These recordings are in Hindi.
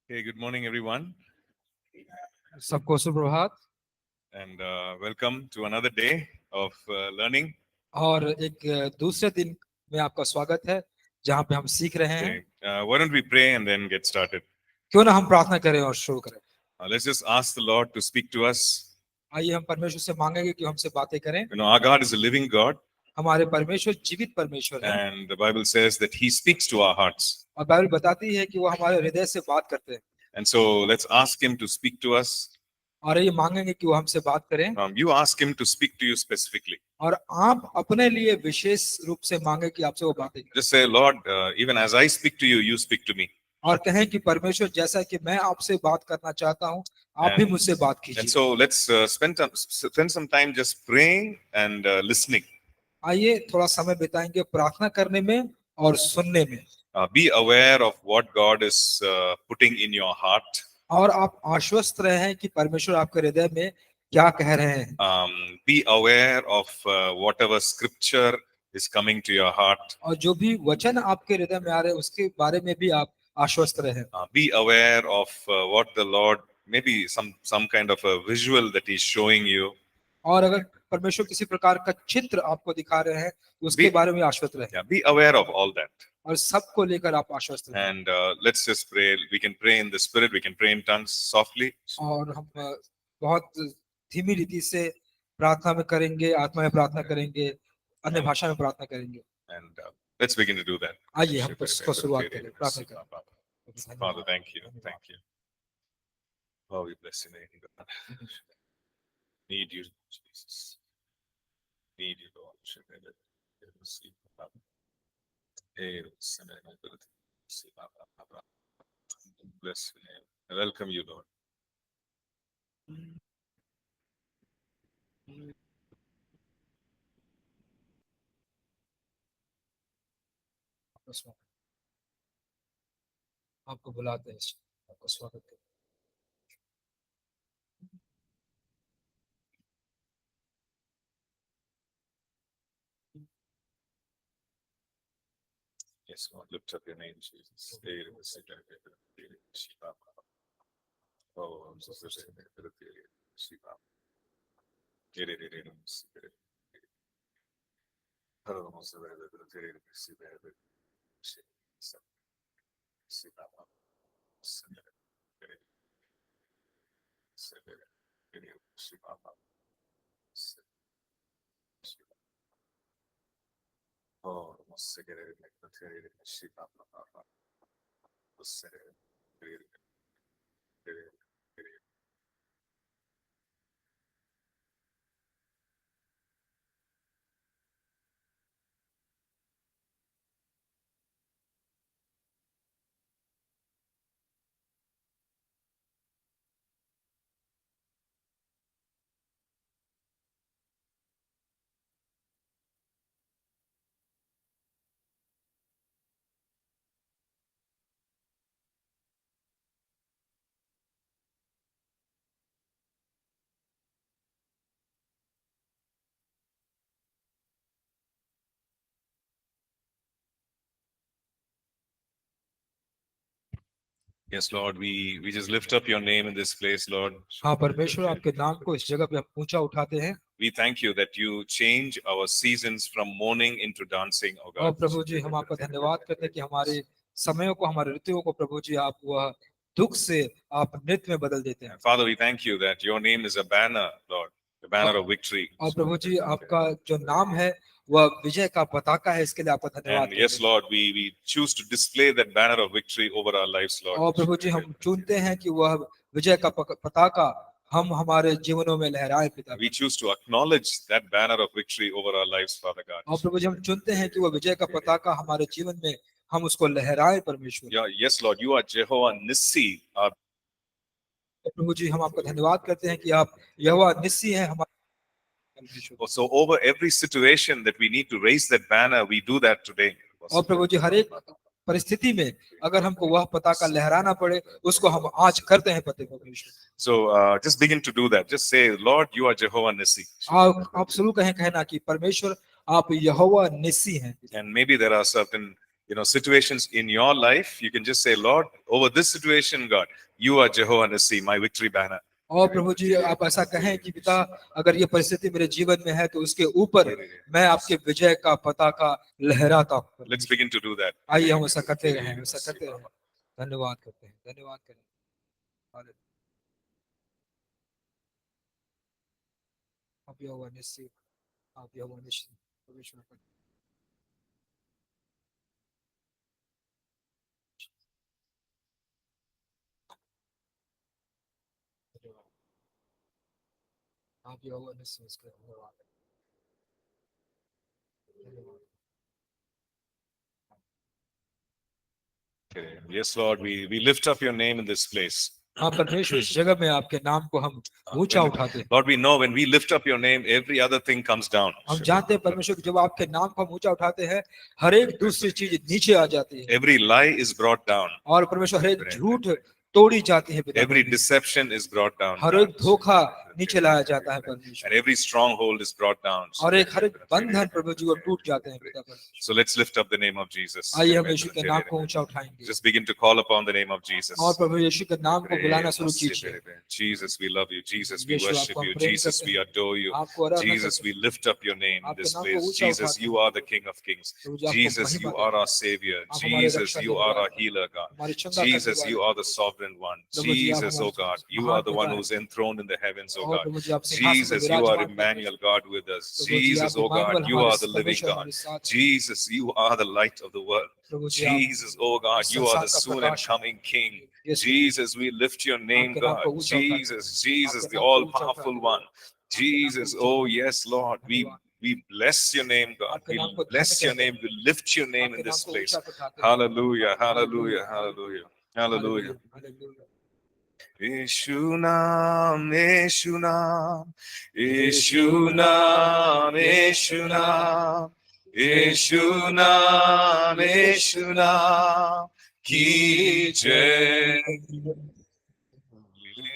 Hey, good morning, everyone, सबको सुप्रभात। and welcome to another day of learning. और एक दूसरे दिन में आपका स्वागत है जहाँ पे हम सीख रहे हैं। Okay, why don't we pray and then get started? क्यों ना हम प्रार्थना करें और शुरू करें। Let's just ask the Lord to speak to us. आइए हम परमेश्वर से मांगेंगे कि हमसे बातें करें। You know, our God is a living God, हमारे परमेश्वर जीवित परमेश्वर है and the Bible says that He speaks to our hearts. और बाइबल बताती है कि वो हमारे हृदय से बात करते हैं। And so let's ask Him to speak to us. और ये मांगेंगे कि वो हमसे बात करें You ask Him to speak to you specifically. और आप अपने लिए विशेष रूप से मांगे कि आपसे वो बातें करें। Just say, Lord, even as I speak to you, you speak to me. और कहें कि परमेश्वर जैसा कि मैं आपसे बात करना चाहता हूँ आप भी मुझसे बात And कीजिए। so let's spend some time just praying and listening. आइए थोड़ा समय बिताएंगे प्रार्थना करने में और सुनने में। Be aware of what God is putting in your heart. और आप आश्वस्त रहे कि परमेश्वर आपके हृदय में क्या कह रहे हैं। Be aware of whatever scripture is coming to your heart. और जो भी वचन आपके हृदय में आ रहे हैं उसके बारे में भी आप आश्वस्त रहे। Be aware of what the Lord, maybe some kind of a visual that He's showing you. और अगर परमेश्वर किसी प्रकार का चित्र आपको दिखा रहे हैं उसके Be, बारे में आश्वस्त रहे। yeah, be aware of all that. और सबको लेकर आप आश्वस्त रहे। And let's just pray. We can pray in the Spirit. We can pray in tongues softly. और हम बहुत धीमी रीति से प्रार्थना में करेंगे, आत्मा में प्रार्थना करेंगे, अन्य भाषा में प्रार्थना करेंगे। And let's begin to do that. आइए हम इसको शुरुआत करें, प्रार्थना करें। Father, thank you. Thank you. Oh, we bless your name, God. Need you, Jesus. Need you, Lord. Bless your name. I welcome you, Lord. आपको बुलाते हैं, आपको स्वागत करते हैं। Yes, Lord, lift up your name, Jesus. Oh, I'm so sorry. Oh, yes, Lord, we just lift up your name in this place, Lord. हाँ परमेश्वर आपके नाम को इस जगह पे आप ऊंचा उठाते हैं। We thank you that you change our seasons from mourning into dancing, oh और God. प्रभु जी हम आपका धन्यवाद करते हैं कि हमारे समयों को हमारे ऋतुओं को प्रभु जी आप वह दुख से आप नृत्य में बदल देते हैं। And Father, we thank you that your name is a banner, Lord, the banner of victory. और प्रभु जी आपका जो नाम है वह विजय का पताका है, इसके लिए आपका धन्यवाद And yes, करते हैं। Lord, we choose to display that banner of victory over our lives, और Lord. प्रभु जी हम चुनते हैं कि वह विजय का पताका हम हमारे जीवनों में लहराए पिता। We choose to acknowledge that banner of victory over our lives, Father God. और प्रभु जी हम चुनते हैं कि वह विजय का पताका हमारे जीवन में हम उसको लहराए परमेश्वर। Yeah, yes, Lord, you are Jehovah Nissi, our प्रभु जी हम आपका धन्यवाद करते हैं कि आप यहोवा निस्सी हैं हमारे परमेश्वर। so over every situation that we need to raise that banner, we do that today. और प्रभु जी हर एक परिस्थिति में अगर हमको वह पताका लहराना पड़े उसको हम आज करते हैं पते परमेश्वर। So just begin to do that. Just say, Lord, you are Jehovah Nissi. आप शुरू कहें कहना कि परमेश्वर आप यहोवा निस्सी हैं। And maybe there are certain situations in your life, you can just say, Lord, over this situation, God, you are Jehovah Nissi, my victory banner. और प्रभु जी आप ऐसा कहें कि पिता अगर ये परिस्थिति मेरे जीवन में है तो उसके ऊपर मैं आपके विजय का पताका लहराता हूँ। Let's begin to do that. आइए हम ऐसा करते रहें, ऐसा करते रहें। धन्यवाद करते हैं, धन्यवाद करें। आप यहोवा निस्सी, आप यहोवा निस्सी, परमेश्वर का धन्यवाद। आप यहोवा निस्सी, इसका धन्यवाद। धन्यवाद। Yes, Lord, we lift up your name in this place. हाँ परमेश्वर, इस जगह में आपके नाम को हम ऊंचा उठाते हैं। Lord, we know when we lift up your name, every other thing comes down. हम जानते हैं परमेश्वर कि जब आपके नाम को हम ऊंचा उठाते हैं, हर एक दूसरी चीज नीचे आ जाती है। Every lie is brought down. और परमेश्वर हर एक झूठ तोड़ी जाती है पिता। Every deception is brought down. हर एक धोखा नीचे लाया जाता है परमेश्वर। And every stronghold is brought down. और एक हर एक बंधन प्रभु जी वो टूट जाते हैं पिता परमेश्वर। So let's lift up the name of Jesus. आइए हम यीशु के नाम को ऊंचा उठाएंगे। Just begin to call upon the name of Jesus. और प्रभु यीशु के नाम को बुलाना शुरू कीजिए। Jesus, we love you. Jesus, we worship you. Jesus, we adore you. Jesus, we lift up your name in this place. Jesus, you are the King of Kings. Jesus, you are our Savior. Jesus, you are our healer, God. Jesus, you are the sovereign one. Jesus, oh God, you are the one who's enthroned in the heavens, oh God. Jesus, you are Emmanuel, God with us. Jesus, oh God, you are the living God. Jesus, you are the light of the world. Jesus, oh God, you are the soon and coming King. Jesus, we lift your name, God. Jesus, Jesus, the all-powerful one. Jesus, oh yes, Lord, we bless your name, God. We bless your name. We lift your name in this place. Hallelujah, hallelujah, hallelujah, hallelujah. Yeshu naam, Yeshu naam, Yeshu naam, Yeshu naam, Yeshu naam, Yeshu naam, ki jai.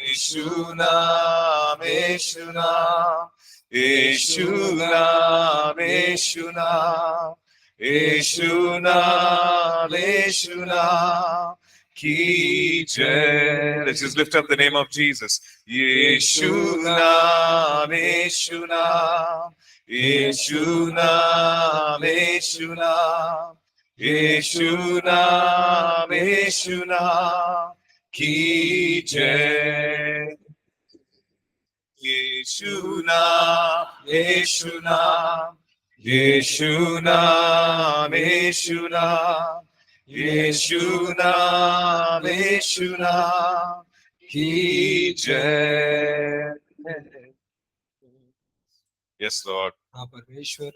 Yeshu naam, Yeshu naam, Yeshu naam, Yeshu naam, Yeshu naam, Yeshu naam. Ki jai. Let's just lift up the name of Jesus. Yeshu naam, Yeshu naam, Yeshu naam, Yeshu naam, Yeshu naam, Yeshu naam, ki jai. Yeshu naam, Yeshu naam, Yeshu naam, Yeshu naam, Yeshu naam, Yeshu naam, ki jai. Yes, Lord. हाँ परमेश्वर,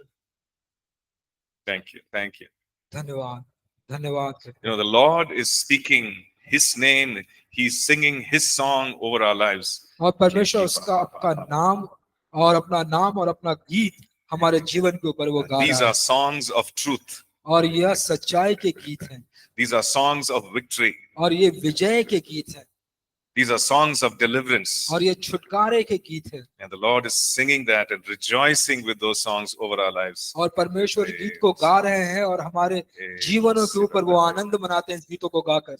Thank you. Thank you. धन्यवाद, धन्यवाद। The Lord is speaking His name. He's singing His song over our lives. और परमेश्वर उसका आपका नाम और अपना नाम और अपना गीत हमारे जीवन के ऊपर वो गा These रहा are songs of truth. और यह सच्चाई के गीत हैं। These are songs of victory. और ये विजय के गीत हैं। These are songs of deliverance. और ये छुटकारे के गीत हैं। And the Lord is singing that and rejoicing with those songs over our lives. और परमेश्वर गीत को गा रहे हैं और हमारे जीवनों के ऊपर वो आनंद मनाते हैं इस गीतों को गाकर।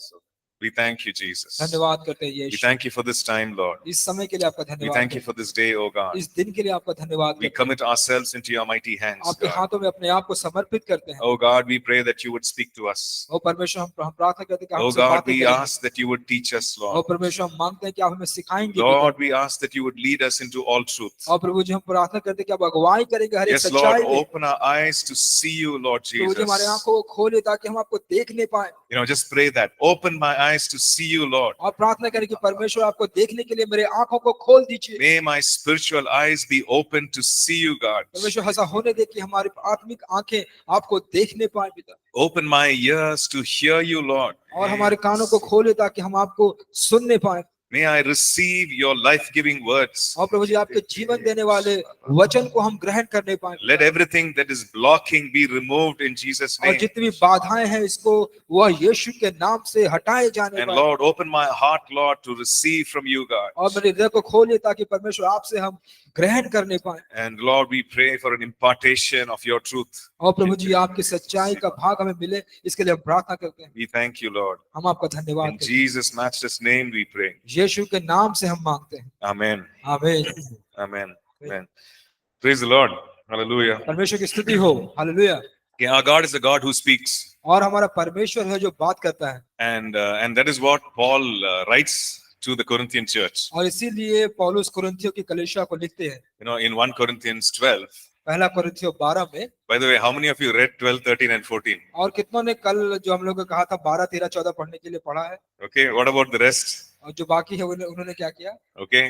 We thank you, Jesus. धन्यवाद करते हैं We Yeshu. thank you for this time, Lord. इस समय के लिए आपका We धन्यवाद। thank you for this day, oh God. इस दिन के लिए आपका धन्यवाद। We commit ourselves into your mighty hands, आपके God. हाथों में अपने आप को समर्पित करते हैं। Oh God, we pray that you would speak to us. और परमेश्वर हम प्रार्थना करते हैं कि Oh हमसे God, बातें we करें। ask that you would teach us, और Lord. परमेश्वर हम मांगते हैं कि आप हमें सिखाएंगे। Lord, we ask that you would lead us into all truth. और प्रभु जी हम प्रार्थना करते हैं कि आप अगुवाई करेंगे हर एक Yes, Lord, सच्चाई में। open our eyes to see you, Lord प्रभु जी हमारे Jesus. आंखों को खोले ताकि हम आपको देखने पाए। Just pray that. Open my eyes to see you, Lord. और प्रार्थना करें कि परमेश्वर आपको देखने के लिए मेरे आंखों को खोल दीजिए। May my spiritual eyes be open to see you, God. परमेश्वर ऐसा होने दे कि हमारी आत्मिक आंखें आपको देखने पाए पिता। Open my ears to hear you, Lord. और हमारे कानों को खोले ताकि हम आपको सुनने पाए। May I receive your life-giving words. और प्रभु जी आपके जीवन देने वाले वचन को हम ग्रहण करने पाए Let everything that is blocking be removed in Jesus' और name. जितनी भी बाधाएं हैं इसको वह यीशु के नाम से हटाए जाने And पाए Lord, open my heart, Lord, to receive from you, और God. मेरे हृदय को खोलिए ताकि परमेश्वर आपसे हम ग्रहण करने पाए And Lord, we pray for an impartation of your truth. और प्रभु जी आपकी सच्चाई का भाग हमें मिले इसके लिए हम प्रार्थना करते हैं We thank you, Lord. हम आपका धन्यवाद In करते Jesus' matchless name we pray. हैं यीशु के नाम से हम मांगते हैं Amen. आमीन Amen. Amen. Praise the Lord. Hallelujah. परमेश्वर की स्तुति हो hallelujah Okay, our God is a God who speaks. और हमारा परमेश्वर है जो बात करता है And that is what Paul writes to the Corinthian church. और इसीलिए पौलुस कुरिन्थियों की कलीसिया को लिखते हैं You know, in 1 Corinthians 12. पहला कुरिन्थियों 12 में By the way, how many of you read 12, 13 and 14? और कितनों ने कल जो हम लोग को कहा था 12 13 14 पढ़ने के लिए पढ़ा है Okay, what about the rest? और जो बाकी है उन्होंने क्या किया Okay,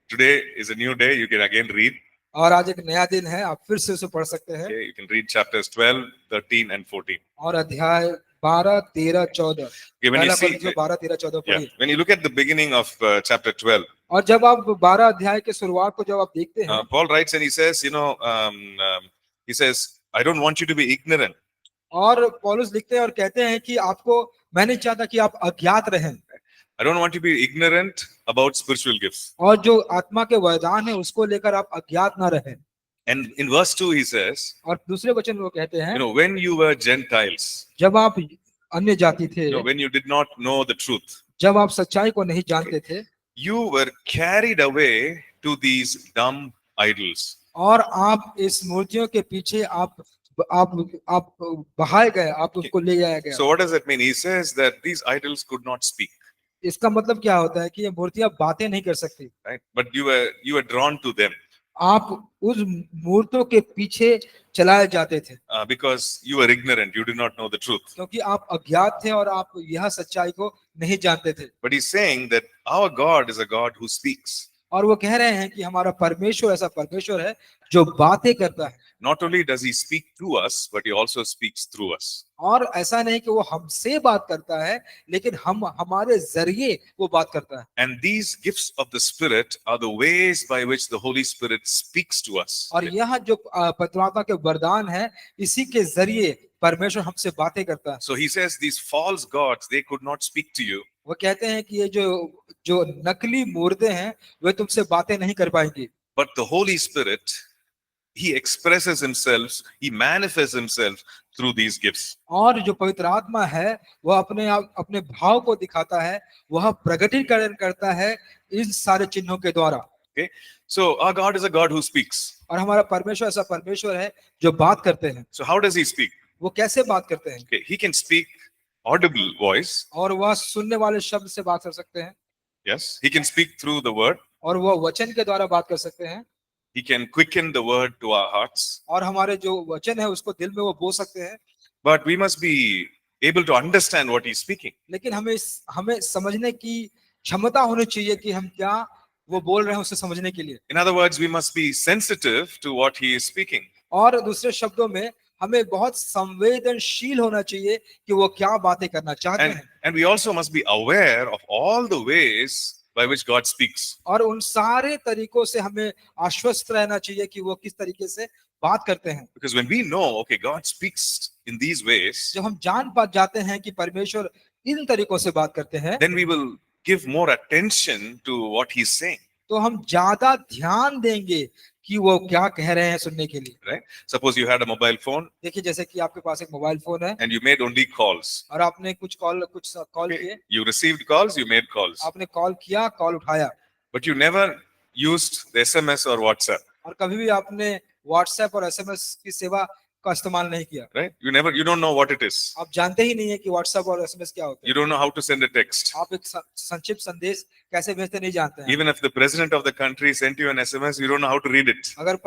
today is a new day. You can again read. और आज एक नया दिन है आप फिर से उसे पढ़ सकते हैं Okay, you can read chapters 12, 13 and 14. और अध्याय 12 13 14 Okay, when you पहला see, कुरिन्थियों 12 13 14 yeah, पढ़िए when you look at the beginning of chapter 12, और जब आप 12 अध्याय के शुरुआत को जब आप देखते हैं Paul writes and he says, he says, I don't want you to be ignorant. और पौलुस लिखते हैं और कहते हैं कि आपको मैं नहीं चाहता कि आप अज्ञात रहें I don't want you to be ignorant about spiritual gifts. और जो आत्मा के वरदान है उसको लेकर आप अज्ञात ना रहें And in verse 2, he says, और दूसरे वचन में वो कहते हैं when you were Gentiles, जब आप अन्य जाति थे when you did not know the truth, जब आप सच्चाई को नहीं जानते थे you were carried away to these dumb idols. और आप इस मूर्तियों के पीछे आप बहाए गए आप उसको ले जाया गया So what does that mean? He says that these idols could not speak, इसका मतलब क्या होता है कि ये मूर्तियां बातें नहीं कर सकती right? But you were drawn to them आप उस मूर्तियों के पीछे चलाए जाते थे because you were ignorant. You did not know the truth. क्योंकि आप अज्ञात थे और आप यह सच्चाई को नहीं जानते थे But he's saying that our God is a God who speaks. और वो कह रहे हैं कि हमारा परमेश्वर ऐसा परमेश्वर है जो बातें करता है Not only does he speak to us, but he also speaks through us. और ऐसा नहीं कि वो हमसे बात करता है लेकिन हम हमारे जरिए वो बात करता है And these gifts of the Spirit are the ways by which the Holy Spirit speaks to us. और यह जो पवित्र आत्मा के वरदान है इसी के जरिए परमेश्वर हमसे बातें करता है So he says these false gods, they could not speak to you. वो कहते हैं कि ये जो नकली मूर्तें हैं वे तुमसे बातें नहीं कर पाएंगी But the Holy Spirit, he expresses himself, he manifests himself through these gifts. और जो पवित्र आत्मा है वह अपने भाव को दिखाता है वह प्रकटीकरण करता है इन सारे चिन्हों के द्वारा Okay, so our God is a God who speaks. और हमारा परमेश्वर ऐसा परमेश्वर है जो बात करते हैं So how does he speak? वो कैसे बात करते हैं Okay, he can speak audible voice. और वह सुनने वाले शब्द से बात कर सकते हैं Yes, he can speak through the word. और वह वचन के द्वारा बात कर सकते हैं He can quicken the word to our hearts. और हमारे जो वचन है उसको दिल में वो बोल सकते हैं But we must be able to understand what he's speaking. लेकिन हमें समझने की क्षमता होनी चाहिए कि हम क्या वो बोल रहे हैं उसे समझने के लिए In other words, we must be sensitive to what he is speaking. और दूसरे शब्दों में हमें बहुत संवेदनशील होना चाहिए कि वो क्या बातें करना चाहते हैं And we also must be aware of all the ways by which God speaks. और उन सारे तरीकों से हमें आश्वस्त रहना चाहिए कि वो किस तरीके से बात करते हैं Because when we know, okay, God speaks in these ways, जब हम जान पा जाते हैं कि परमेश्वर इन तरीकों से बात करते हैं then we will give more attention to what he's saying. तो हम ज्यादा ध्यान देंगे कि वो क्या कह रहे हैं सुनने के लिए Right? Suppose you had a mobile phone देखिए जैसे कि आपके पास एक मोबाइल फोन है and you made only calls. और आपने कुछ कॉल किए You received calls, you made calls. आपने कॉल किया कॉल उठाया But you never used the SMS or WhatsApp. और कभी भी आपने व्हाट्सएप और एसएमएस की सेवा का इस्तेमाल नहीं किया Right? You don't know what it is. आप जानते ही नहीं है कि व्हाट्सएप और एसएमएस क्या होता You don't know how to send a text. है आप एक संक्षिप्त संदेश कैसे भेजते नहीं जानते हैं Even if the president of the country sent you an SMS, you don't know how to read it. अगर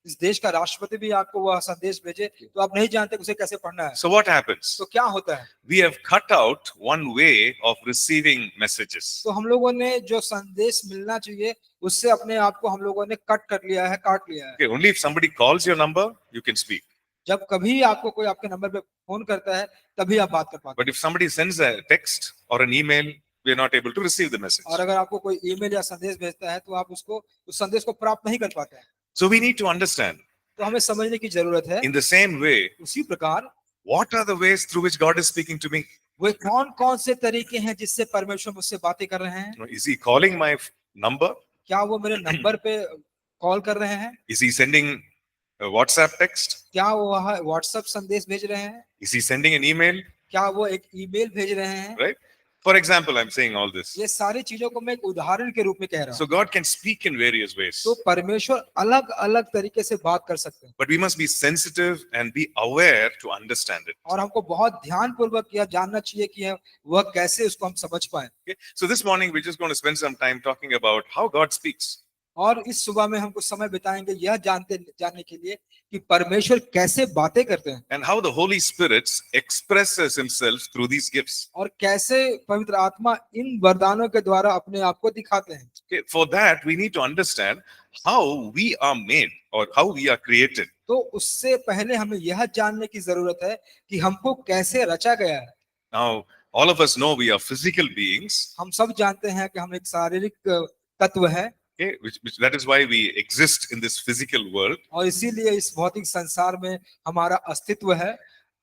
इस देश का राष्ट्रपति भी आपको वह संदेश भेजे तो आप नहीं जानते उसे कैसे पढ़ना है So what happens? तो क्या होता है We have cut out one way of receiving messages. तो हम लोगों ने जो संदेश मिलना चाहिए उससे अपने आप को हम लोगों ने काट लिया है Okay, only if somebody calls your number, you can speak. जब कभी आपको कोई आपके नंबर पे फोन करता है तभी आप बात कर पाते But if somebody sends a text or an email, हैं we are not able to receive the message. और अगर आपको कोई ईमेल या संदेश भेजता है तो आप उसको उस संदेश को प्राप्त नहीं कर पाते हैं। So we need to understand, तो हमें समझने की जरूरत है in the same way, उसी प्रकार what are the ways through which God is speaking to me? वे कौन कौन से तरीके हैं जिससे परमेश्वर मुझसे बातें कर रहे हैं। Is he calling my number? क्या वो मेरे नंबर पे कॉल कर रहे हैं? Is he sending a WhatsApp text? क्या वो वहाँ व्हाट्सएप संदेश भेज रहे हैं? Is he sending an email? क्या वो एक ईमेल भेज रहे हैं? Right? For example, I'm saying all this. ये सारी चीजों को मैं एक उदाहरण के रूप में कह रहा So हूँ। God can speak in various ways. तो परमेश्वर अलग अलग तरीके से बात कर सकते हैं But we must be sensitive and be aware to understand it. और हमको बहुत ध्यान पूर्वक यह जानना चाहिए कि वह कैसे उसको हम समझ पाए। Okay? So this morning we're just going to spend some time talking about how God speaks. और इस सुबह में हम कुछ समय बिताएंगे यह जानने के लिए कि परमेश्वर कैसे बातें करते हैं And how the Holy Spirit expresses himself through these gifts. और कैसे पवित्र आत्मा इन वरदानों के द्वारा अपने आप को दिखाते हैं। Okay? For that we need to understand how we are made or how we are created. तो उससे पहले हमें यह जानने की जरूरत है कि हमको कैसे रचा गया है। Now all of us know we are physical beings. हम सब जानते हैं कि हम एक शारीरिक तत्व है Okay? Which that is why we exist in this physical world. और इसीलिए इस भौतिक संसार में हमारा अस्तित्व है।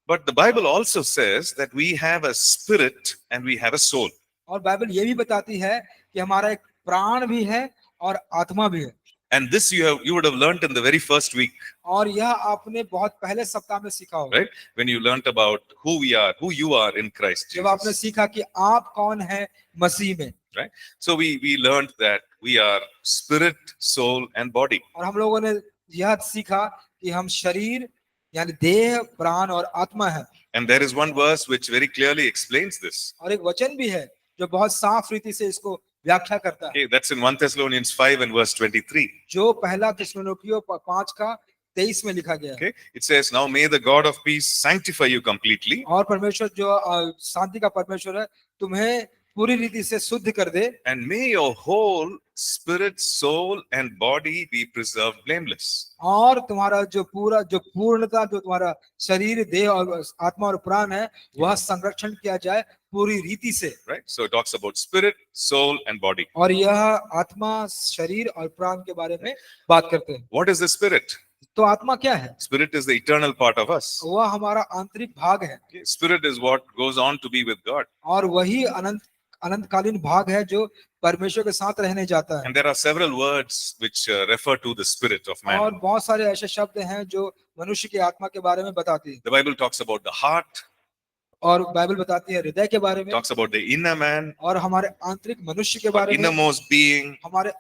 But the Bible also says that we have a spirit and we have a soul. और बाइबल ये भी बताती है कि हमारा एक प्राण भी है और आत्मा भी है। And this you would have learnt in the very first week, और यह आपने बहुत पहले सप्ताह में सीखा होगा right? When you learnt about who we are, who you are in Christ जब आपने Jesus, सीखा कि आप कौन है मसीह में। right? So we learnt that we are spirit, soul, and body. और हम लोगों ने यह सीखा कि हम शरीर यानी देह, प्राण और आत्मा है। And there is one verse which very clearly explains this. और एक वचन भी है जो बहुत साफ रीति से इसको व्याख्या करता है Okay, that's in 1 Thessalonians 5 and verse 23. जो पहला थिस्सलुनीकियों 5:23 में लिखा गया है। Okay, it says, "Now may the God of peace sanctify you completely, और परमेश्वर जो शांति का परमेश्वर है तुम्हें पूरी रीति से शुद्ध कर दे and may your whole spirit, soul, and body be preserved blameless." और तुम्हारा जो पूर्णता जो तुम्हारा शरीर, देह और आत्मा और प्राण है वह संरक्षण किया जाए पूरी रीति से। Right? So it talks about spirit, soul, and body. और यह आत्मा, शरीर और प्राण के बारे में बात करते हैं। What is the spirit? तो आत्मा क्या है? Spirit is the eternal part of us. वह हमारा आंतरिक भाग है Okay? Spirit is what goes on to be with God. और वही अनंतकालीन भाग है जो परमेश्वर के साथ रहने जाता है। And there are several words which refer to the spirit of man. और बहुत सारे ऐसे शब्द हैं जो मनुष्य की आत्मा के बारे में बताती है। The Bible talks about the heart, और बाइबल बताती है हृदय के बारे में talks about the inner man, और हमारे आंतरिक मनुष्य के or बारे में, innermost being, हमारे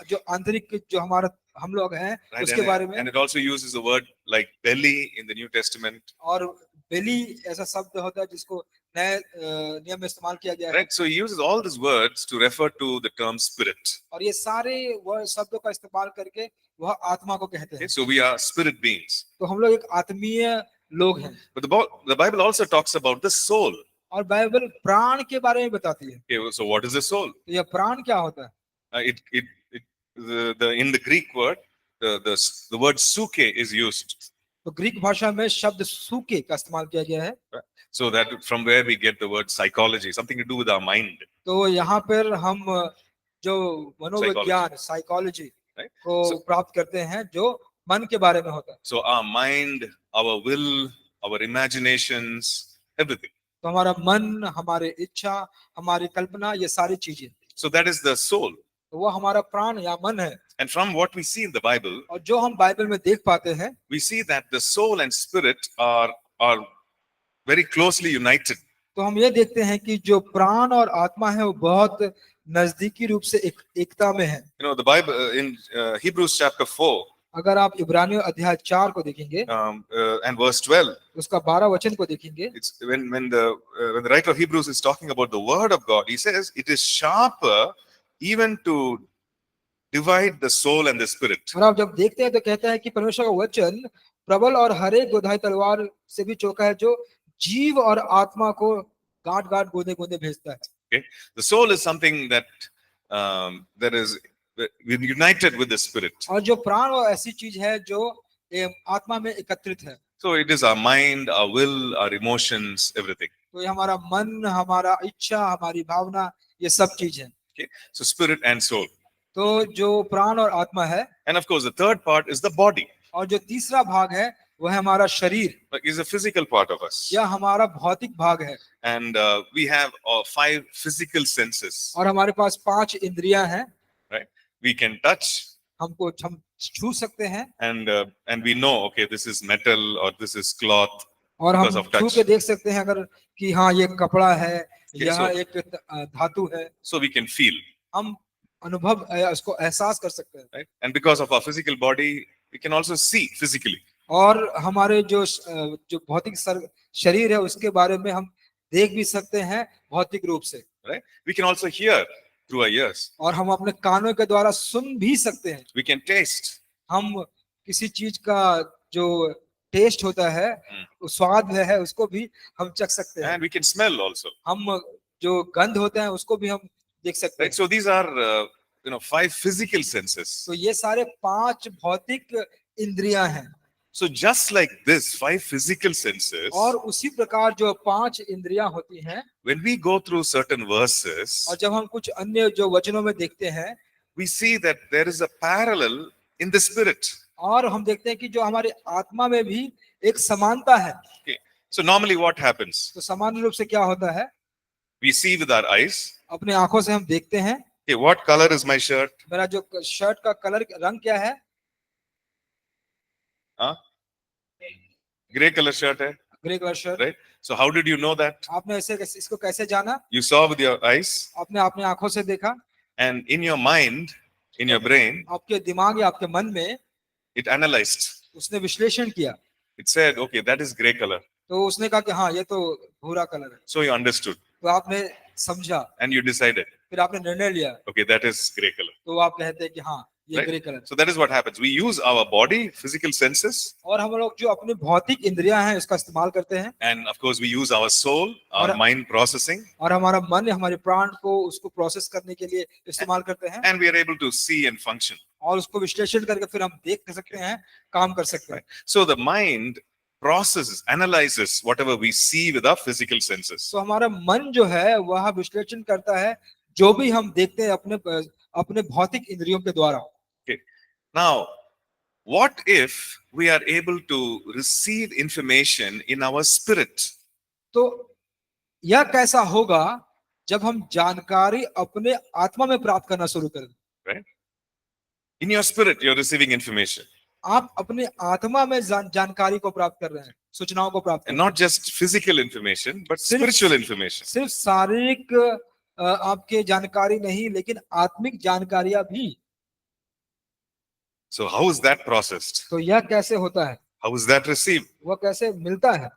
जो आंतरिक जो हमारा हम लोग हैं right? उसके बारे में। And it also uses a word like belly in the New Testament. और बेली ऐसा शब्द होता है जिसको नए नियम में इस्तेमाल किया गया है। Right? So he uses all these words to refer to the term spirit. और ये सारे वह शब्दों का इस्तेमाल करके वह आत्मा को कहते Okay? हैं। So we are spirit beings. तो हम लोग एक आत्मीय लोग हैं। But the Bible also talks about the soul. और बाइबल प्राण के बारे में बताती है। Okay, so what is the soul? तो यह प्राण क्या होता है? In the Greek word, the word suke is used. तो ग्रीक भाषा में शब्द सूके का इस्तेमाल किया गया है। So that from where we get the word psychology, something to do with our mind. तो यहाँ पर हम जो मनोविज्ञान साइकोलॉजी Right? को प्राप्त करते हैं जो मन के बारे में होता है। So our mind, our will, our imaginations, everything. तो हमारा मन, हमारे इच्छा, हमारी कल्पना, ये सारी चीजें, So that is the soul. तो वो हमारा प्राण या मन है। And from what we see in the Bible, और जो हम बाइबल में देख पाते हैं we see that the soul and spirit are very closely united. तो हम ये देखते हैं कि जो प्राण और आत्मा है वो बहुत नजदीकी रूप से एकता में है। You know, the Bible in Hebrews chapter 4 अगर आप इब्रानियों अध्याय 4 को देखेंगे and verse 12, उसका 12 वचन को देखेंगे, it's when the writer of Hebrews is talking about the word of God, he says it is sharper even to divide the soul and the spirit. और आप जब देखते हैं तो कहता है कि परमेश्वर का वचन प्रबल और हरे दोधाई तलवार से भी चौका है जो जीव और आत्मा को गांठ-गांठ गोदे-गोदे भेजता है। Okay, the soul is something that that is united with the spirit. और जो प्राण वो ऐसी चीज है जो आत्मा में एकत्रित है। So it is our mind, our will, our emotions, everything. तो ये हमारा मन, हमारा इच्छा, हमारी भावना, ये सब चीज है। Okay, so spirit and soul. तो जो प्राण और आत्मा है, And of course, the third part is the body. और जो तीसरा भाग है वह है हमारा शरीर, Like, is a physical part of us. या हमारा भौतिक भाग है। And we have 5 physical senses. और हमारे पास 5 इंद्रियां हैं। Right? We can touch, हम छू सकते हैं, and we know, okay, this is metal or this is cloth और हम because of छू touch. के देख सकते हैं अगर कि हाँ ये कपड़ा है, यह so- एक धातु है। So we can feel, हम अनुभव उसको एहसास कर सकते हैं। right? And because of our physical body, we can also see physically. और हमारे जो भौतिक शरीर है उसके बारे में हम देख भी सकते हैं भौतिक रूप से। Right? We can also hear through our ears. और हम अपने कानों के द्वारा सुन भी सकते हैं। We can taste. हम किसी चीज का जो टेस्ट होता है, स्वाद है, उसको भी हम चख सकते हैं। And we can smell also. हम जो गंध होते हैं उसको भी हम देख सकते हैं। Right? So these are 5 physical senses. तो ये सारे 5 भौतिक इंद्रियां हैं। So just like this 5 physical senses, और उसी प्रकार जो 5 इंद्रियां होती हैं, when we go through certain verses, और जब हम कुछ अन्य जो वचनों में देखते हैं, we see that there is a parallel in the spirit. और हम देखते हैं कि जो हमारी आत्मा में भी एक समानता है। Okay. So normally what happens? तो सामान्य रूप से क्या होता है, We see with our eyes. अपने आंखों से हम देखते हैं, Okay, what color is my shirt? मेरा जो शर्ट का कलर रंग क्या है, Huh? Gray color shirt hai? Grey colour shirt. Right? So how did you know that? आपने इसको कैसे जाना? You saw with your eyes, आपने अपने आंखों से देखा, and in your mind, in your brain, आपके दिमाग या आपके मन में it analyzed. उसने विश्लेषण किया। It said, okay, that is gray color. तो उसने कहा कि हाँ ये तो भूरा कलर है। So you understood तो आपने समझा, and you decided, फिर आपने निर्णय लिया, okay, that is gray color. तो आप कहते हैं कि हाँ ये Right? Grey colour. So that is what happens. We use our body, physical senses, और हम लोग जो अपनी भौतिक इंद्रियां हैं उसका इस्तेमाल करते हैं, and of course we use our soul, our और- mind processing, और हमारा मन हमारे प्राण को उसको प्रोसेस करने के लिए इस्तेमाल करते हैं, and we are able to see and function. और उसको विश्लेषण करके फिर हम देख सकते हैं, काम कर सकते हैं। So the mind processes, analyzes whatever we see with our physical senses. तो हमारा मन जो है वह विश्लेषण करता है जो भी हम देखते हैं अपने भौतिक इंद्रियों के द्वारा। Now, what if we are able to receive information in our spirit? तो यह कैसा होगा जब हम जानकारी अपने आत्मा में प्राप्त करना शुरू करें? Right? In your spirit, you're receiving information. आप अपने आत्मा में जानकारी को प्राप्त कर रहे हैं, सूचनाओं को प्राप्त कर And रहे हैं। not just physical information, but spiritual information. सिर्फ शारीरिक आपके जानकारी नहीं, लेकिन आत्मिक जानकारियां भी। So how is that processed? तो यह कैसे होता है, How is that received? वह कैसे मिलता है?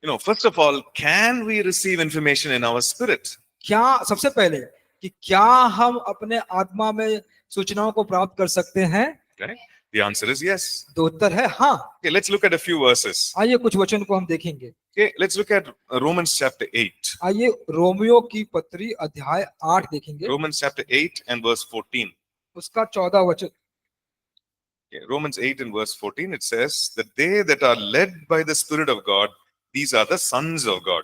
First of all, can we receive information in our spirit? क्या सबसे पहले कि क्या हम अपने आत्मा में सूचनाओं को प्राप्त कर सकते हैं? Right? The answer is yes. तो उत्तर है हाँ। Okay, let's look at a few verses. आइए कुछ वचन को हम देखेंगे। Okay, let's look at Romans chapter 8. आइए रोमियो की पत्री अध्याय 8 देखेंगे, Romans chapter 8 and verse 14. उसका 14 वचन। Okay, Romans 8 and verse 14, it says that they that are led by the Spirit of God, these are the sons of God.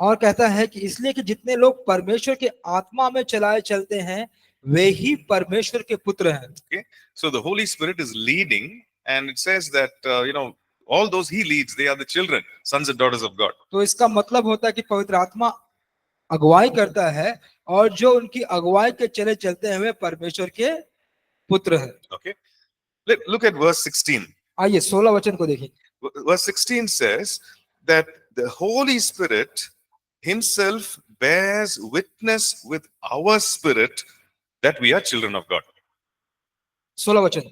और कहता है कि इसलिए कि जितने लोग परमेश्वर के आत्मा में चलाए चलते हैं वे ही परमेश्वर के पुत्र हैं। Okay, so the Holy Spirit is leading, and it says that all those he leads, they are the children, sons and daughters of God. तो इसका मतलब होता है कि पवित्र आत्मा अगुवाई करता है, और जो उनकी अगुवाई के चले चलते हैं वे परमेश्वर के पुत्र हैं। Okay, look at verse 16. आइए 16 वचन को देखें। Verse 16 says that the Holy Spirit himself bears witness with our spirit that we are children of God. 16 वचन,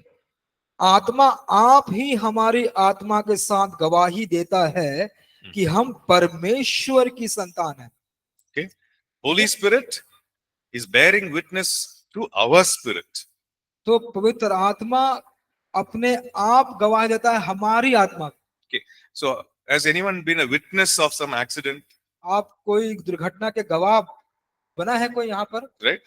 आत्मा आप ही हमारी आत्मा के साथ गवाही देता है कि हम परमेश्वर की संतान हैं। Okay, Holy Spirit is bearing witness to our spirit. तो पवित्र आत्मा अपने आप गवाही देता है हमारी आत्मा। Okay, so has anyone been a witness of some accident? आप कोई दुर्घटना के गवाह बना है कोई यहाँ पर? Right?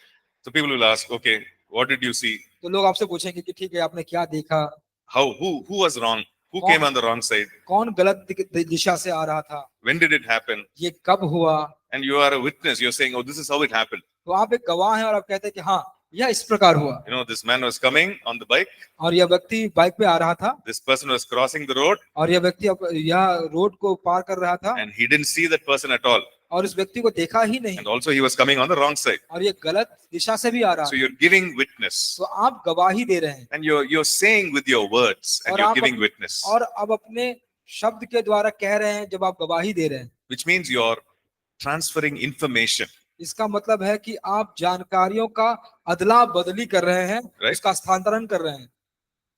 So people will ask, okay, what did you see? तो लोग आपसे पूछेंगे कि ठीक है आपने क्या देखा, Who was wrong? Who came on the wrong side? कौन गलत दिशा से आ रहा था, When did it happen? ये कब हुआ? And you are a witness. You're saying, oh, this is how it happened. तो आप एक गवाह हैं और आप कहते हैं कि हाँ यह इस प्रकार हुआ। You know, this man was coming on the bike. और यह व्यक्ति बाइक पे आ रहा था This person was crossing the road और यह व्यक्ति यह रोड को पार कर रहा था and he didn't see that person at all. और उस व्यक्ति को देखा ही नहीं And also he was coming on the wrong side. और ये गलत दिशा से भी आ रहा So है। you're giving witness. तो आप गवाही दे रहे हैं And you're saying with your words and और you're आप giving witness. और अब अपने शब्द के द्वारा कह रहे हैं जब आप गवाही दे रहे हैं। Which means you're transferring information. इसका मतलब है कि आप जानकारियों का अदला बदली कर रहे हैं, Right. उसका स्थानांतरण कर रहे हैं।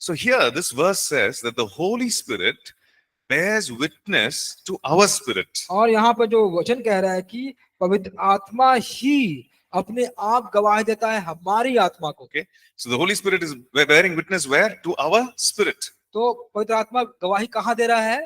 So here this verse says that the Holy Spirit bears witness to our spirit. और यहाँ पर जो वचन कह रहा है कि पवित्र आत्मा ही अपने आप गवाही देता है हमारी आत्मा को। Okay. So the Holy Spirit is bearing witness where? To our spirit. तो पवित्र आत्मा गवाही कहाँ दे रहा है?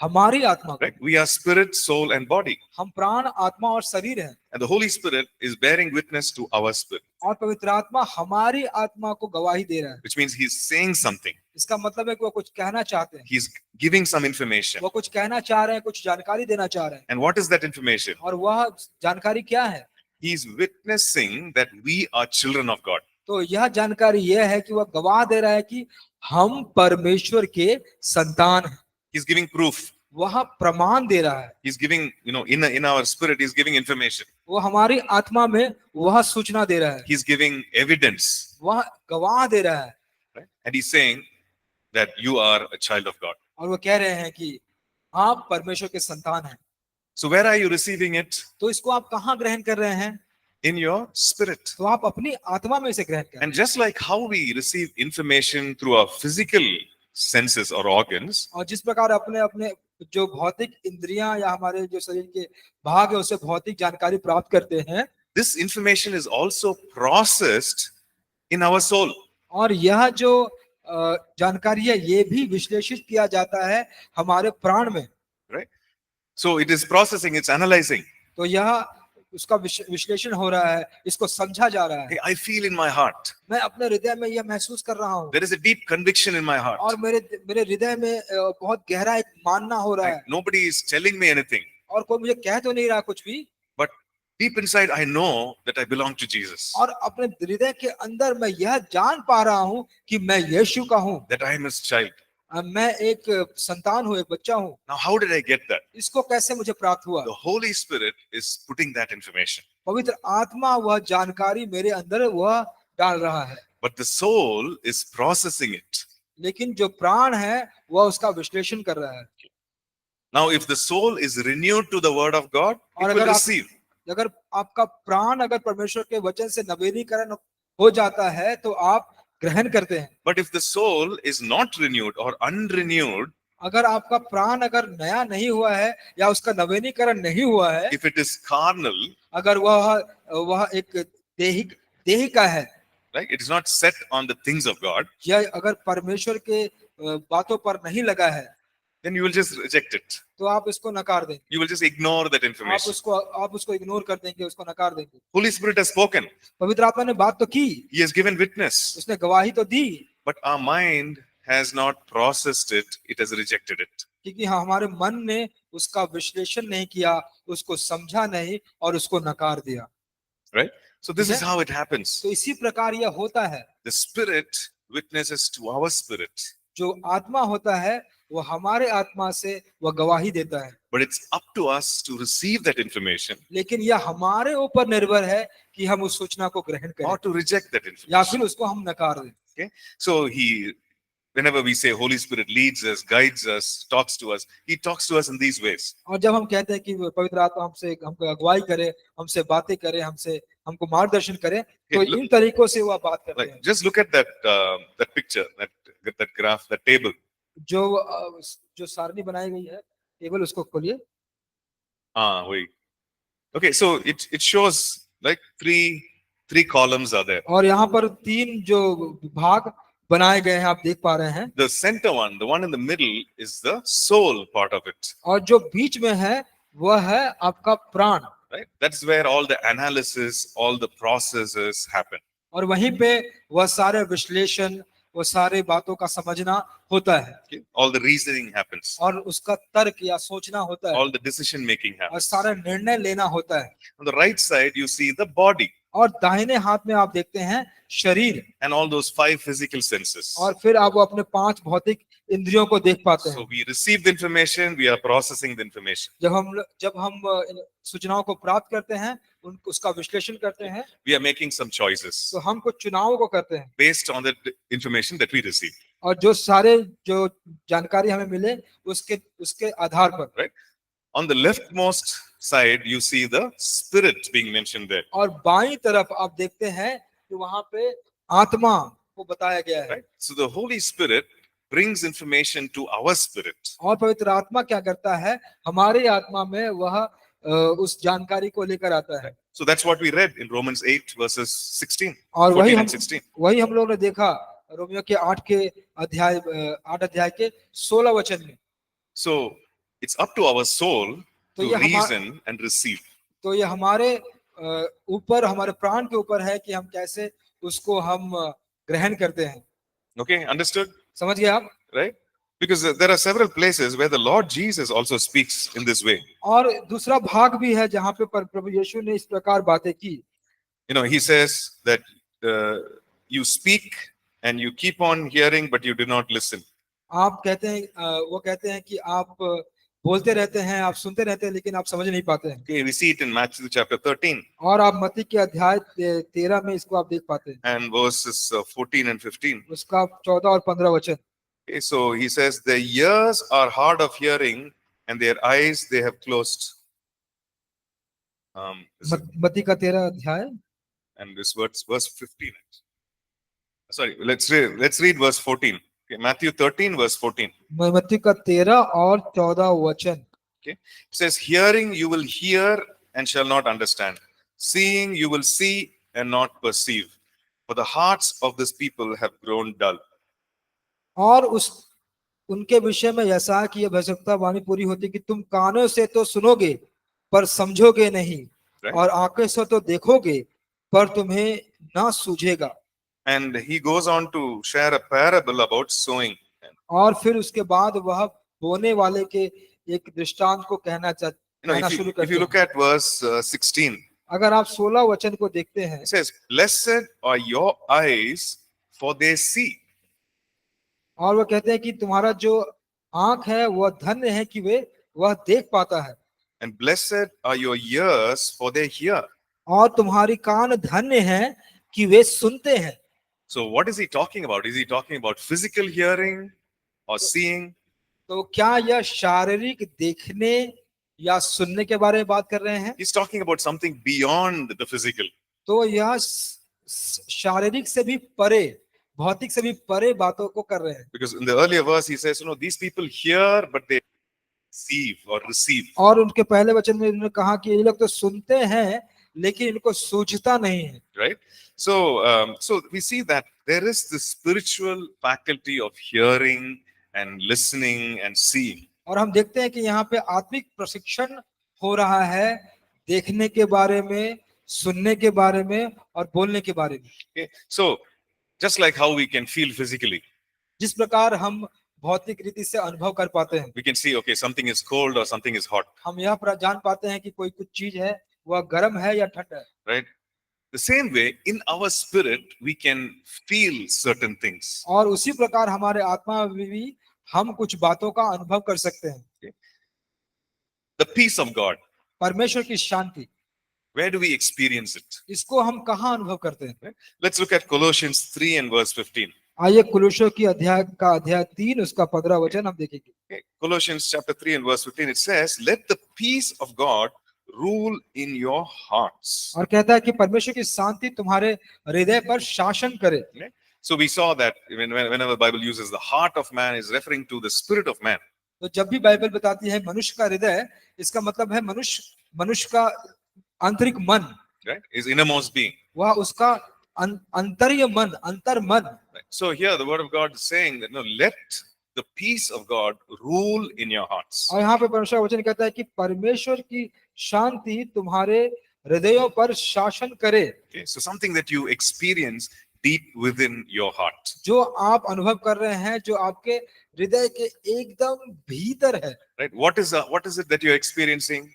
हमारी आत्मा को। Right? We are spirit, soul and body. हम प्राण, आत्मा और शरीर हैं And the Holy Spirit is bearing witness to our spirit. और पवित्र आत्मा हमारी आत्मा को गवाही दे रहा है। Which means he's saying something. इसका मतलब है कि वो कुछ कहना चाहते हैं, He's giving some information. वो कुछ कहना चाह रहे हैं, कुछ जानकारी देना चाह रहे हैं। And what is that information? और वह जानकारी क्या है? He's witnessing that we are children of God. तो यह जानकारी यह है कि वह गवाह दे रहा है कि हम परमेश्वर के संतान हैं। He's giving proof. वह प्रमाण दे रहा है। He's giving, in our spirit, he's giving information. वो हमारी आत्मा में वह सूचना दे रहा है, He's giving evidence. वह गवाह दे रहा है। Right? And he's saying that you are a child of God. और वो कह रहे हैं कि आप परमेश्वर के संतान हैं। So where are you receiving it? तो इसको आप कहाँ ग्रहण कर रहे हैं? In your spirit. तो आप अपनी आत्मा में इसे ग्रहण करें। And just like how we receive information through our physical senses or organs, और जिस प्रकार अपने अपने जो भौतिक इंद्रियां या हमारे जो शरीर के भाग है उससे भौतिक जानकारी प्राप्त करते हैं, this information is also processed in our soul. और यह जो जानकारी है ये भी विश्लेषित किया जाता है हमारे प्राण में। Right? So it is processing, it's analyzing. तो यह उसका विश्लेषण हो रहा है, इसको समझा जा रहा है। Hey, I feel in my heart. मैं अपने हृदय में यह महसूस कर रहा हूँ There is a deep conviction in my heart. और मेरे हृदय में बहुत गहरा एक मानना हो रहा है। Nobody is telling me anything, और कोई मुझे कह तो नहीं रहा कुछ भी, but deep inside I know that I belong to Jesus. और अपने हृदय के अंदर मैं यह जान पा रहा हूँ कि मैं यीशु का हूँ, That I am his child. मैं एक संतान हूँ, एक बच्चा हूँ। Now how did I get that? इसको कैसे मुझे प्राप्त हुआ? The Holy Spirit is putting that information. पवित्र आत्मा वह जानकारी मेरे अंदर वह डाल रहा है, But the soul is processing it. लेकिन जो प्राण है वह उसका विश्लेषण कर रहा है। Now if the soul is renewed to the word of God, it और will अगर receive. अगर आपका प्राण अगर परमेश्वर के वचन से नवीनीकरण हो जाता है तो आप ग्रहण करते हैं। But if the soul is not renewed or unrenewed, अगर आपका प्राण अगर नया नहीं हुआ है या उसका नवीनीकरण नहीं हुआ है, if it is carnal, अगर वह एक देही का है, right? It is not set on the things of God, या अगर परमेश्वर के बातों पर नहीं लगा है, then you will just reject it. तो आप इसको नकार देंगे। You will just ignore that information. आप उसको इग्नोर कर देंगे, उसको नकार देंगे। Holy Spirit has spoken. पवित्र आत्मा ने बात तो की, He has given witness. उसने गवाही तो दी, But our mind has not processed it. It has rejected it. क्योंकि हमारे मन ने उसका विश्लेषण नहीं किया, उसको समझा नहीं और उसको नकार दिया। Right? So this is how it happens. तो इसी प्रकार यह होता है। The Spirit witnesses to our spirit. जो आत्मा होता है वो हमारे आत्मा से वह गवाही देता है, But it's up to us to receive that information लेकिन यह हमारे ऊपर निर्भर है कि हम उस सूचना को ग्रहण करें or to reject that या information. फिर उसको हम नकार दें। Okay? So whenever we say Holy Spirit leads us, guides us, talks to us, he talks to us in these ways. और जब हम कहते हैं कि पवित्र आत्मा हमको अगुवाई करे, हमसे बातें करे, हमको मार्गदर्शन करे, तो इन तरीकों से वह बात करते हैं। Like, just look at that picture, that graph, that table. जो सारणी बनाई गई है, टेबल उसको खोलिए। Wait. Okay, so it shows like three columns are there. और यहाँ पर 3 जो भाग बनाए गए हैं आप देख पा रहे हैं। The center one, the one in the middle, is the soul part of it. और जो बीच में है वह है आपका प्राण, Right? That's where all the analysis, all the processes happen. और वहीं पे वह सारे विश्लेषण, वो सारे बातों का समझना होता है, Okay? All the reasoning happens. और उसका तर्क या सोचना होता है, All the decision making और happens. सारा निर्णय लेना होता है। On the right side, you see the body. और दाहिने हाथ में आप देखते हैं शरीर, and all those 5 physical senses. और फिर आप वो अपने 5 भौतिक इंद्रियों को देख पाते So हैं। we receive the information, we are processing the information. जब हम इन सूचनाओं को प्राप्त करते हैं, उसका विश्लेषण करते हैं, We are making some choices तो हम कुछ चुनावों को करते हैं, based on the information that we receive. और जो जानकारी हमें मिले उसके आधार पर। Right? On the leftmost side, you see the spirit being mentioned there. और बाईं तरफ आप देखते हैं कि वहां पे आत्मा को बताया गया है। Right? So the Holy Spirit brings information to our spirit. और पवित्र आत्मा क्या करता है, हमारी आत्मा में वह उस जानकारी को लेकर आता है। So that's what we read in Romans 8 verses 16, और 14 and 16. वही हम लोग ने देखा रोमियो के 8 अध्याय के 16 वचन में। So it's up to our soul तो to ये reason and receive. तो ये हमारे ऊपर, हमारे प्राण के ऊपर है कि हम कैसे उसको हम ग्रहण करते हैं। Okay, understood? समझ गए आप? Right? Because there are several places where the Lord Jesus also speaks in this way. और दूसरा भाग भी है जहाँ पे प्रभु यीशु ने इस प्रकार बातें की। You know, he says that you speak and you keep on hearing, but you do not listen. आप कहते हैं, वो कहते हैं कि आप बोलते रहते हैं, आप सुनते रहते हैं, लेकिन आप समझ नहीं पाते हैं। Okay, we see it in Matthew chapter 13 और आप मत्ती के अध्याय 13 में इसको आप देख पाते हैं, and verses 14 and 15. उसका 14 और 15 वचन। Okay, so he says, their ears are hard of hearing and their eyes they have closed. मत्ती का 13 अध्याय, And this verse 15. Sorry, let's read verse 14. Okay, Matthew 13 verse 14. मत्ती का 13 और 14 वचन। Okay, it says, hearing you will hear and shall not understand. Seeing you will see and not perceive. For the hearts of this people have grown dull. और उनके विषय में ऐसा कि यह भविष्यवक्ता वाणी पूरी होती कि तुम कानों से तो सुनोगे पर समझोगे नहीं, और आंखें से तो देखोगे पर तुम्हें ना सूझेगा। And he goes on to share a parable about sowing. और फिर उसके बाद वह बोने वाले के एक दृष्टांत को कहना शुरू करते if you look हैं। at verse 16, अगर आप 16 वचन को देखते हैं, it says, blessed are your eyes for they see. और वो कहते हैं कि तुम्हारा जो आंख है वह धन्य है कि वह देख पाता है, And blessed are your ears for they hear. और तुम्हारी कान धन्य है कि वे सुनते हैं। So what is he talking about? Is he talking about physical hearing or seeing? तो क्या यह शारीरिक देखने या सुनने के बारे में बात कर रहे हैं? He's talking about something beyond the physical. तो यह शारीरिक से भी परे, भौतिक से भी परे बातों को कर रहे हैं। Because in the earlier verse he says, these people hear but they receive or receive. और उनके पहले वचन में उन्होंने कहा कि ये लोग तो सुनते हैं लेकिन इनको सूझता नहीं है। Right? So we see that there is the spiritual faculty of hearing and listening and seeing. और हम देखते हैं कि यहाँ पे आत्मिक प्रशिक्षण हो रहा है, देखने के बारे में, सुनने के बारे में और बोलने के बारे में। Okay? So just like how we can feel physically, जिस प्रकार हम भौतिक रीति से अनुभव कर पाते हैं, we can see, okay, something is cold or something is hot. हम यह जान पाते हैं कि कोई कुछ चीज है वह गर्म है या ठंडा है। Right? The same way, in our spirit, we can feel certain things. और उसी प्रकार हमारे आत्मा में भी हम कुछ बातों का अनुभव कर सकते हैं। The peace of God. परमेश्वर की शांति, Where do we experience it? इसको हम कहाँ अनुभव करते हैं? Let's look at Colossians 3 and verse 15. आइए कुलुस्सियों की अध्याय 3 उसका 15 वचन हम देखेंगे। Okay. Colossians chapter 3 and verse 15, it says, let the peace of God rule in your hearts. और कहता है कि परमेश्वर की शांति तुम्हारे हृदय पर शासन करे। Okay. So we saw that whenever the Bible uses the heart of man is referring to the spirit of man. तो जब भी बाइबल बताती है मनुष्य का हृदय, इसका मतलब है मनुष्य का आंतरिक मन, Right? His innermost being. वह उसका अंतर्य मन, अंतर मन। Right? So here the word of God is saying that let the peace of God rule in your hearts. और यहाँ पे परमेश्वर वचन कहता है कि परमेश्वर की शांति तुम्हारे हृदयों पर शासन करे। Okay. So something that you experience deep within your heart. जो आप अनुभव कर रहे हैं, जो आपके हृदय के एकदम भीतर है। Right? What is it that you're experiencing?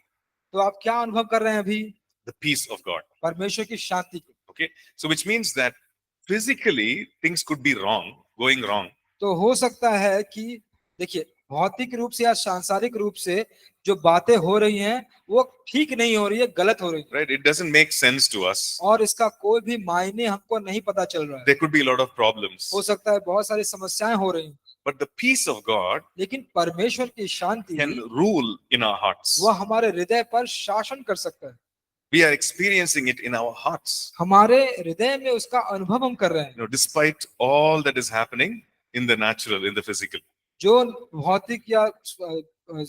तो आप क्या अनुभव कर रहे हैं अभी? The peace of God. परमेश्वर की शांति को। Okay, so which means that physically things could be wrong, going wrong. तो हो सकता है कि देखिए भौतिक रूप से या सांसारिक रूप से जो बातें हो रही हैं वो ठीक नहीं हो रही है, गलत हो रही है, Right? It doesn't make sense to us. और इसका कोई भी मायने हमको नहीं पता चल रहा है। There could be a lot of problems. हो सकता है बहुत सारी समस्याएं हो रही हैं, But the peace of God लेकिन परमेश्वर की शांति can rule in our hearts. वह हमारे हृदय पर शासन कर सकता है। We are experiencing it in our hearts. हमारे हृदय में उसका अनुभव हम कर रहे हैं, You know, despite all that is happening in the natural, in the physical. जो भौतिक या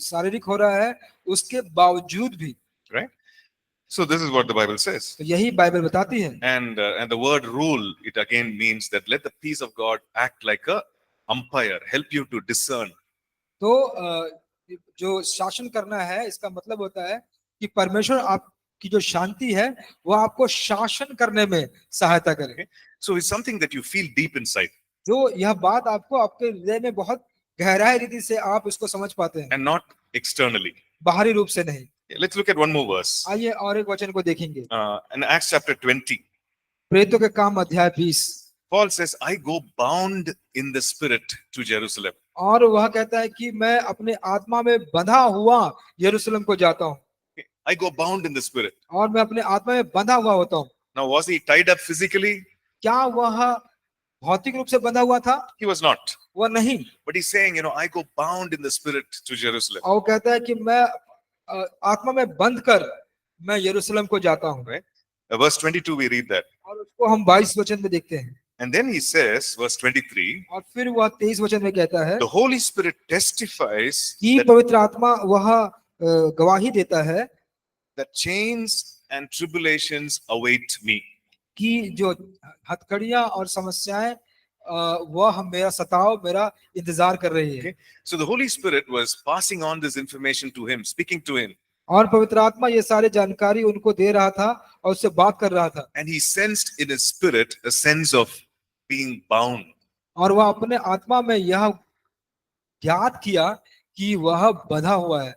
शारीरिक हो रहा है उसके बावजूद भी। Right? So this is what the Bible says. तो यही बाइबल बताती है। And the word rule, it again means that let the peace of God act like a umpire, help you to discern. तो जो शासन करना है इसका मतलब होता है कि परमेश्वर आपकी जो शांति है वो आपको शासन करने में सहायता करे। So it's something that you feel deep inside जो यह बात आपको आपके हृदय में बहुत गहराई रीति से आप इसको समझ पाते हैं, and not externally. बाहरी रूप से नहीं। Let's look at one more verse. आइए और एक वचन को देखेंगे। In Acts chapter 20, प्रेरितों के काम अध्याय 20, Paul says, I go bound in the spirit to Jerusalem. और वह कहता है कि मैं अपने आत्मा में बंधा हुआ यरूशलेम को जाता हूँ, I go bound in the spirit. और मैं अपने आत्मा में बंधा हुआ होता हूँ। Now, was he tied up physically? क्या वह भौतिक रूप से बंधा हुआ था? He was not. वह नहीं। But he's saying, I go bound in the spirit to Jerusalem. और कहता है कि मैं आत्मा में बंध कर मैं यरूशलेम को जाता हूँ। Right? Verse 22, we read that. और उसको हम 22 वचन में देखते हैं। And then he says, verse 23, और फिर वह 23 वचन में कहता है the Holy Spirit testifies कि that, पवित्र आत्मा वह गवाही देता है that chains and tribulations await me. कि जो हथकड़ियां और समस्याएं वह मेरा सताव, मेरा इंतजार कर रही है। Okay? So the Holy Spirit was passing on this information to him, speaking to him. और पवित्र आत्मा ये सारे जानकारी उनको दे रहा था और उससे बात कर रहा था। And he sensed in his spirit a sense of being bound. और वह अपने आत्मा में यह ज्ञात किया कि वह बंधा हुआ है।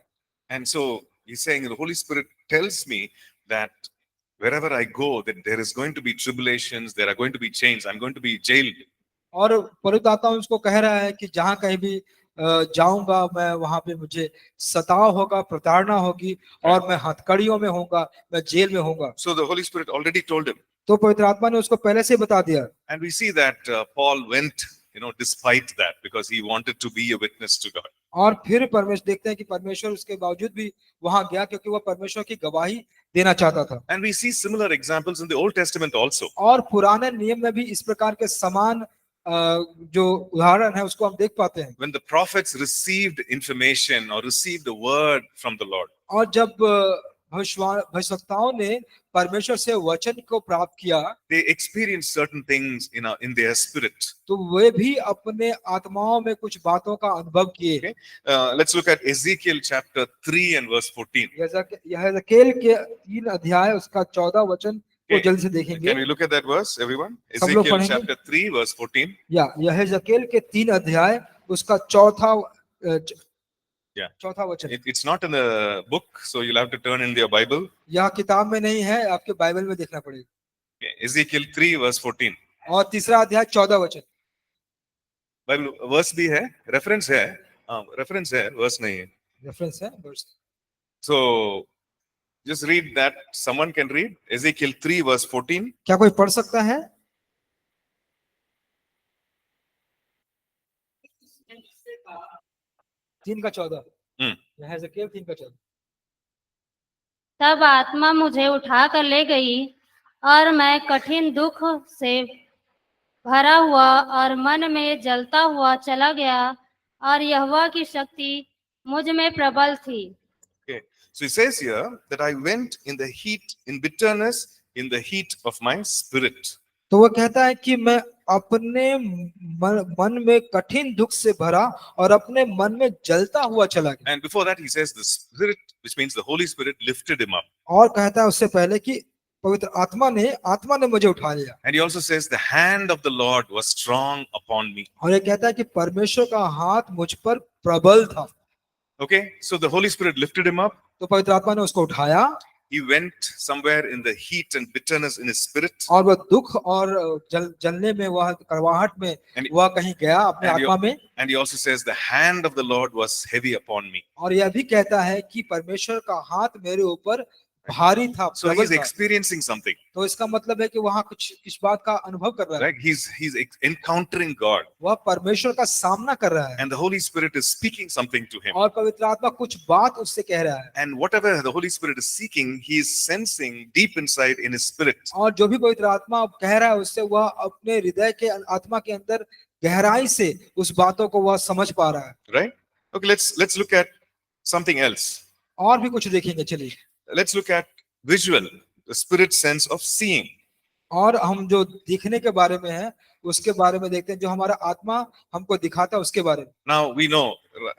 And so he's saying the Holy Spirit tells me that wherever I go, that there is going to be tribulations, there are going to be chains, I'm going to be jailed. और पवित्र आत्मा उसको कह रहा है कि जहां कहीं भी जाऊंगा मैं वहां पे मुझे सताव होगा, प्रताड़ना होगी, और मैं हथकड़ियों में होऊंगा, मैं जेल में होऊंगा। So the Holy Spirit already told him. तो पवित्र आत्मा ने उसको पहले से बता दिया। And we see that Paul went, despite that, because he wanted to be a witness to God. और फिर परमेश्वर देखते हैं कि परमेश्वर उसके बावजूद भी वहां गया क्योंकि वह परमेश्वर की गवाही देना चाहता था। And we see similar examples in the Old Testament also. और पुराने नियम में भी इस प्रकार के समान जो उदाहरण है उसको हम देख पाते हैं। When the prophets received information or received a word from the Lord, और जब भविष्यवक्ताओं ने परमेश्वर से वचन को प्राप्त किया, they experienced certain things in their spirit. तो वे भी अपने आत्माओं में कुछ बातों का अनुभव किए। Okay? Let's look at Ezekiel chapter 3 and verse 14. यहेजकेल के 3 अध्याय उसका 14 वचन को जल्दी से देखेंगे। Can we look at that verse, everyone? सब लोग Ezekiel पढ़ेंगे? chapter 3 verse 14. यहेजकेल के 3 अध्याय उसका चौथा वचन। It's not in the book, so you'll have to turn in your Bible. यह किताब में नहीं है, आपके बाइबल में देखना पड़ेगा। Okay, Ezekiel 3 verse 14. और तीसरा अध्याय 14 वचन। बाइबल वर्स भी है, रेफरेंस है, रेफरेंस है, वर्स नहीं है। रेफरेंस है verse. So just read that. Someone can read Ezekiel 3 verse 14. क्या कोई पढ़ सकता है? तीन का 14। यहेजकेल 3 का 14। तब आत्मा मुझे उठा कर ले गई और मैं कठिन दुख से भरा हुआ और मन में जलता हुआ चला गया, और यहोवा की शक्ति मुझ में प्रबल थी। Okay, so he says here that I went in the heat, in bitterness, in the heat of my spirit. तो वो कहता है कि मैं अपने मन में कठिन दुख से भरा और अपने मन में जलता हुआ चला गया। And before that he says the Spirit, which means the Holy Spirit, lifted him up. और कहता है उससे पहले कि पवित्र आत्मा ने मुझे उठा लिया। And he also says the hand of the Lord was strong upon me. और ये कहता है कि परमेश्वर का हाथ मुझ पर प्रबल था। Okay, so the Holy Spirit lifted him up. तो पवित्र आत्मा ने उसको उठाया। he went somewhere in the heat and bitterness in his spirit. और वह दुख और जलने में, वह कड़वाहट में And- वह कहीं गया अपने and आत्मा में। And he also says, the hand of the Lord was heavy upon me. और यह भी कहता है कि परमेश्वर का हाथ मेरे ऊपर भारी था, So प्रबल he's था। experiencing something, तो इसका मतलब है कि वहाँ कुछ इस बात का अनुभव कर रहा है, right? He's encountering God, वह परमेश्वर का सामना कर रहा है, and the Holy Spirit is speaking something to him. और पवित्र आत्मा कुछ बात उससे कह रहा है। And whatever the Holy Spirit is seeking, he is sensing deep inside in his spirit. और जो भी पवित्र आत्मा कह रहा है उससे वह अपने हृदय के आत्मा के अंदर गहराई से उस बातों को वह समझ पा रहा है। Right? Okay, let's look at something else. और भी कुछ देखेंगे, चलिए। Let's look at visual, the spirit sense of seeing. और हम जो दिखने के बारे में है उसके बारे में देखते हैं, जो हमारा आत्मा हमको दिखाता है उसके बारे में। Now we know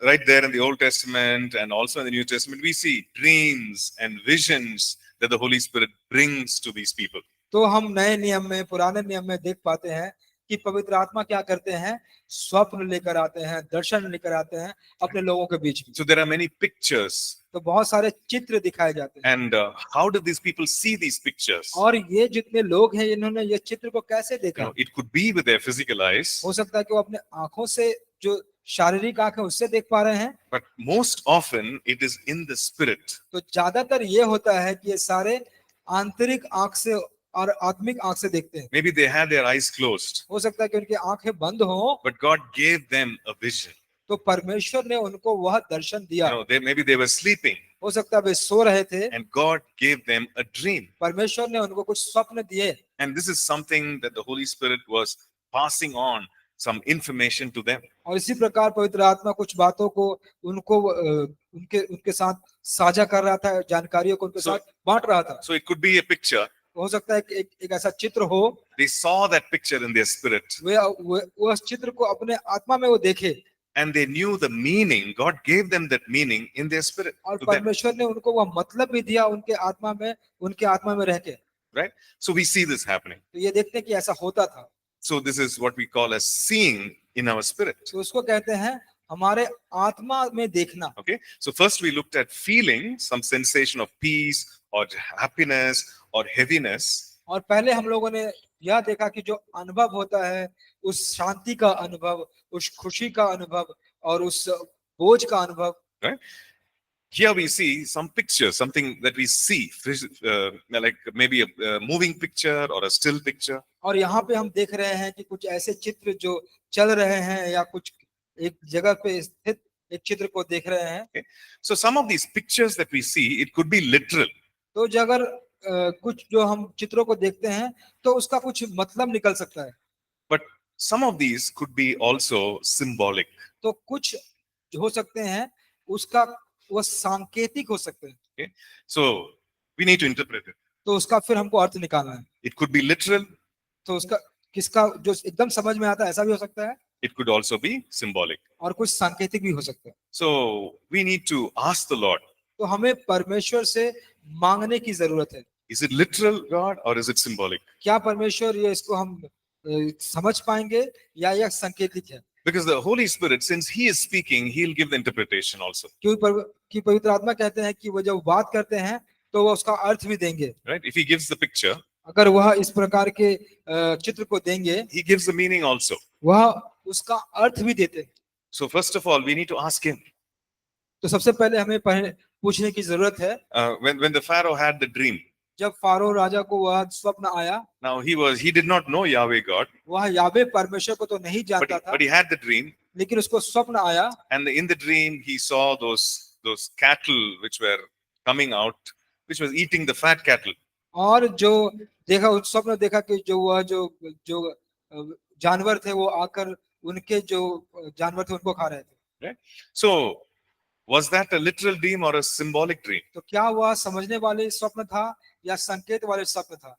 right there in the Old Testament and also in the New Testament, we see dreams and visions that the Holy Spirit brings to these people. तो हम नए नियम में, पुराने नियम में देख पाते हैं कि पवित्र आत्मा क्या करते हैं, स्वप्न लेकर आते हैं, दर्शन लेकर आते हैं अपने लोगों के बीच में। So there are many pictures. तो बहुत सारे चित्र दिखाए जाते हैं। And how did these people see these pictures? और ये जितने लोग हैं इन्होंने ये चित्र को कैसे You देखा? know, it could be with their physical eyes, हो सकता है कि वो अपने आंखों से, जो शारीरिक आंख है उससे देख पा रहे हैं, but most often it is in the spirit. तो ज्यादातर ये होता है कि ये सारे आंतरिक आंख से और आत्मिक आंख से देखते हैं। Maybe they had their eyes closed, हो सकता है कि उनकी आंखें बंद हो, but God gave them a vision. तो परमेश्वर ने उनको वह दर्शन दिया। You know, maybe they were sleeping, हो सकता है वे सो रहे थे, and God gave them a dream. परमेश्वर ने उनको कुछ स्वप्न दिए, And this is something that the Holy Spirit was passing on some information to them. और इसी प्रकार पवित्र आत्मा कुछ बातों को उनको उनके साथ साझा कर रहा था, जानकारियों को उनके So- साथ बांट रहा था। So it could be a picture. हो सकता है कि एक ऐसा चित्र हो, They saw that picture in their spirit, वे उस चित्र को अपने आत्मा में वो देखे, and they knew the meaning. God gave them that meaning in their spirit और to them, परमेश्वर ने उनको वह मतलब भी दिया उनके आत्मा में रह के। right? So we see this happening. तो ये देखते हैं कि ऐसा होता था। So this is what we call as seeing in our spirit. तो उसको कहते हैं हमारे आत्मा में देखना। Okay. So first we looked at feeling, some sensation of peace or happiness or heaviness. और पहले हम लोगों ने यह देखा कि जो अनुभव होता है, उस शांति का अनुभव, उस खुशी का अनुभव और उस बोझ का अनुभव। Here we see some pictures, something that we see, like maybe a moving picture or a still picture. और यहाँ पे हम देख रहे हैं कि कुछ ऐसे चित्र जो चल रहे हैं या कुछ एक जगह पे स्थित एक चित्र को देख रहे हैं। So some of these pictures that we see, it could be literal. तो अगर कुछ जो हम चित्रों को देखते हैं तो उसका कुछ मतलब निकल सकता है, But some of these could be also symbolic. तो कुछ हो सकते हैं उसका वो सांकेतिक हो सकते हैं। So we need to interpret it. तो उसका फिर हमको अर्थ निकालना है। It could be literal. तो उसका किसका जो एकदम समझ में आता है ऐसा भी हो सकता है, It could also be symbolic. और कुछ सांकेतिक भी हो सकता है। So we need to ask the Lord, तो हमें परमेश्वर से मांगने की जरूरत है, is it literal, God, or is it symbolic? क्या परमेश्वर ये इसको हम समझ पाएंगे या यह सांकेतिक है? Because the Holy Spirit, since He is speaking, He'll give the interpretation also. क्योंकि पवित्र आत्मा कहते हैं कि वो जब बात करते हैं तो वो उसका अर्थ भी देंगे। Right? If He gives the picture, अगर वह इस प्रकार के चित्र को देंगे, He gives the meaning also. वह उसका अर्थ भी देते हैं। So first of all, we need to ask Him. तो सबसे पहले हमें पूछने की जरूरत है, When the Pharaoh had the dream, जब फारो राजा को वह स्वप्न आया, now he did not know Yahweh God, वह यावे परमेश्वर को तो नहीं जानता था, but he had the dream, लेकिन उसको स्वप्न आया, and in the dream he saw those cattle which were coming out, which was eating the fat cattle. और जो देखा, उस स्वप्न देखा कि जो जानवर थे वो आकर उनके जो जानवर थे उनको खा रहे थे। So was that a literal dream or a symbolic dream? तो क्या वह समझने वाले स्वप्न था या संकेत वाले स्वप्न था?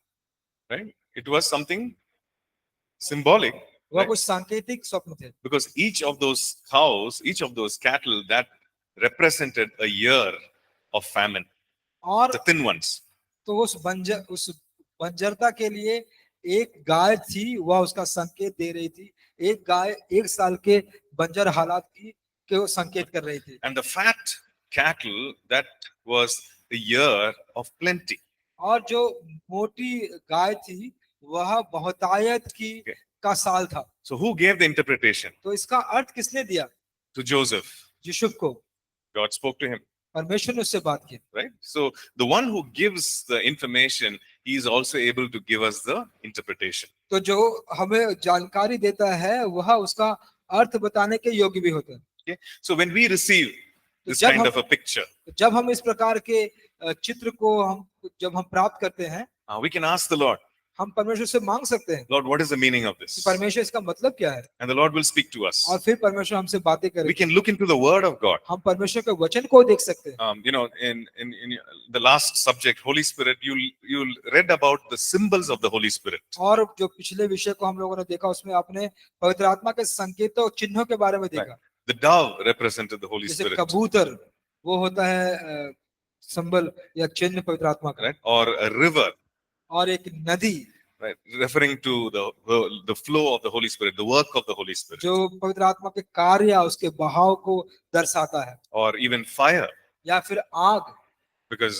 Right? It was something symbolic. वह Right? कुछ सांकेतिक स्वप्न थे, Because each of those cows, each of those cattle, that represented a year of famine, और the thin ones. तो उस बंजरता के लिए एक गाय थी, वह उसका संकेत दे रही थी। एक गाय 1 साल के बंजर हालात की के वो संकेत कर रही थी। And the fat cattle, that was the year of plenty. और जो मोटी गाय थी वह बहुतायत की Okay. का साल था। So who gave the interpretation? तो इसका अर्थ किसने दिया? To Joseph. यूसुफ को। God spoke to him, परमेश्वर ने उससे बात की। right? So the one who gives the information, he is also able to give us the interpretation. तो जो हमें जानकारी देता है वह उसका अर्थ बताने के योग्य भी होता है। Okay? So when we receive this जब kind हम- of a picture, जब हम इस प्रकार के चित्र को जब हम प्राप्त करते हैं, we can ask the Lord, हम परमेश्वर से मांग सकते हैं Lord, what is the meaning of कि this? परमेश्वर इसका मतलब क्या है, And the Lord will speak to us. और फिर परमेश्वर हमसे बातें We करें। can look into the Word of God. हम परमेश्वर के वचन को देख सकते हैं। You know, in the last subject, Holy Spirit, you'll read about the symbols of the Holy Spirit. और जो पिछले विषय को हम लोगों ने देखा उसमें आपने पवित्र आत्मा के संकेतों चिन्हों के बारे में देखा। The dove represented the Holy जैसे Spirit, कबूतर वो होता है संबल या चिन्ह पवित्र आत्मा का, right? Or a river, और एक नदी, right? Referring to the flow of the Holy Spirit, the work of the Holy Spirit. जो पवित्र आत्मा के कार्य या उसके बहाव को दर्शाता है, Or even fire, या फिर आग, because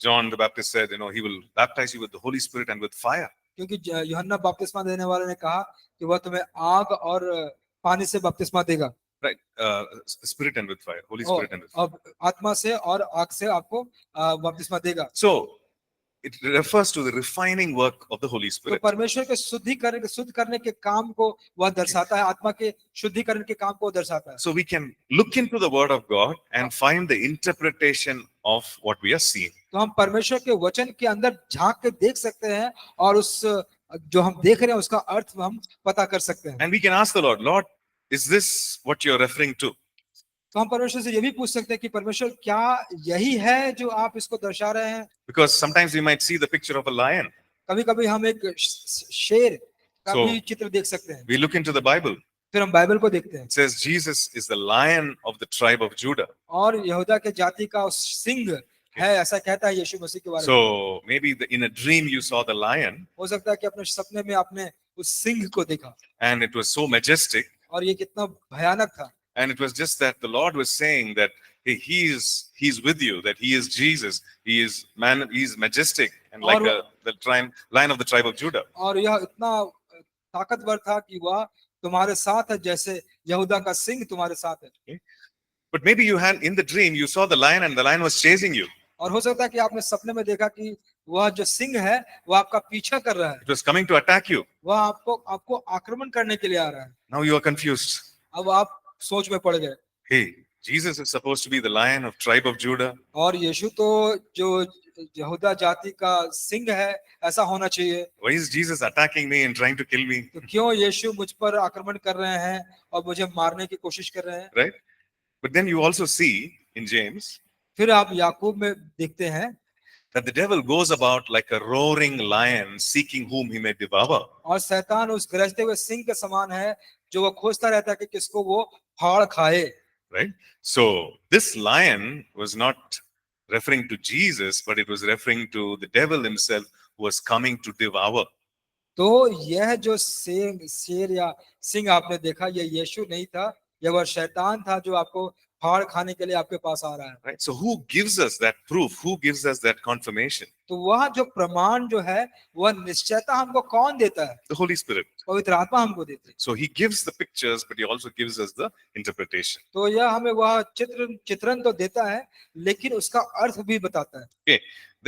John the Baptist said, you know, he will baptize you with the Holy Spirit and with fire. क्योंकि यूहन्ना बपतिस्मा देने वाले ने कहा कि वह तुम्हें आग और पानी से बपतिस्मा देगा, Right? Spirit and with fire, Holy Spirit and with fire. और आत्मा से और आग से आपको बपतिस्मा देगा। So it refers to the refining work of the Holy तो Spirit. परमेश्वर के शुद्ध करने के काम को वह दर्शाता है, आत्मा के शुद्धिकरण के काम को दर्शाता है। So we can look into the Word of God and find the interpretation of what we are seeing. तो हम परमेश्वर के वचन के अंदर झांक के देख सकते हैं और उस जो हम देख रहे हैं उसका अर्थ हम पता कर सकते हैं। And we can ask the Lord, Lord, is this what you're referring to? तो हम परमेश्वर से ये भी पूछ सकते हैं कि परमेश्वर क्या यही है जो आप इसको दर्शा रहे हैं? Because sometimes we might see the picture of a lion. कभी-कभी हम एक शेर का So- भी चित्र देख सकते हैं। We look into the Bible. फिर हम बाइबल को देखते हैं It says Jesus is the lion of the tribe of Judah. और यहूदा के जाति का सिंह है, ऐसा कहता है यीशु मसीह के बारे में। So maybe in a dream you saw the lion हो सकता है कि अपने सपने में आपने उस सिंह को देखा and it was so majestic. और ये कितना भयानक था, And it was just that the Lord was saying that hey, he's with you, that he is Jesus. He is majestic and like the lion of the tribe of Judah. और यह इतना ताकतवर था कि वह तुम्हारे साथ है जैसे यहूदा का सिंह तुम्हारे साथ है। But maybe you had in the dream, you saw the lion and the lion was chasing you. और हो सकता है कि आपने सपने में देखा कि वह जो सिंह है वह आपका पीछा कर रहा है, It was coming to attack you. वह आपको आक्रमण करने के लिए आ रहा है। Now you are confused. अब आप सोच में पड़ गए, Hey, Jesus is supposed to be the lion of tribe of Judah. और यीशु तो जो यहूदा जाति का सिंह है ऐसा होना चाहिए, Why is Jesus attacking me and trying to kill me? तो क्यों यीशु मुझ पर आक्रमण कर रहे हैं और मुझे मारने की कोशिश कर रहे हैं? Right? But then you also see in James फिर आप याकूब में देखते हैं that the devil goes about like a roaring lion seeking whom he may devour. और शैतान उस गरजते हुए सिंह के समान है जो वो खोजता रहता है कि किसको वो फाड़ खाए। Right? So this lion was not referring to Jesus, but it was referring to the devil himself who was coming to devour. तो यह जो शेर या सिंह आपने देखा ये यीशु नहीं था, यह वह शैतान था जो आपको फाड़ खाने के लिए आपके पास आ रहा है। Right? So who gives us that proof? Who gives us that confirmation? तो वह जो प्रमाण जो है वह निश्चयता हमको कौन देता है? The Holy Spirit. पवित्र आत्मा हमको देती है। So he gives the pictures, but he also gives us the interpretation. तो यह हमें वह चित्रण तो देता है लेकिन उसका अर्थ भी बताता है। Okay.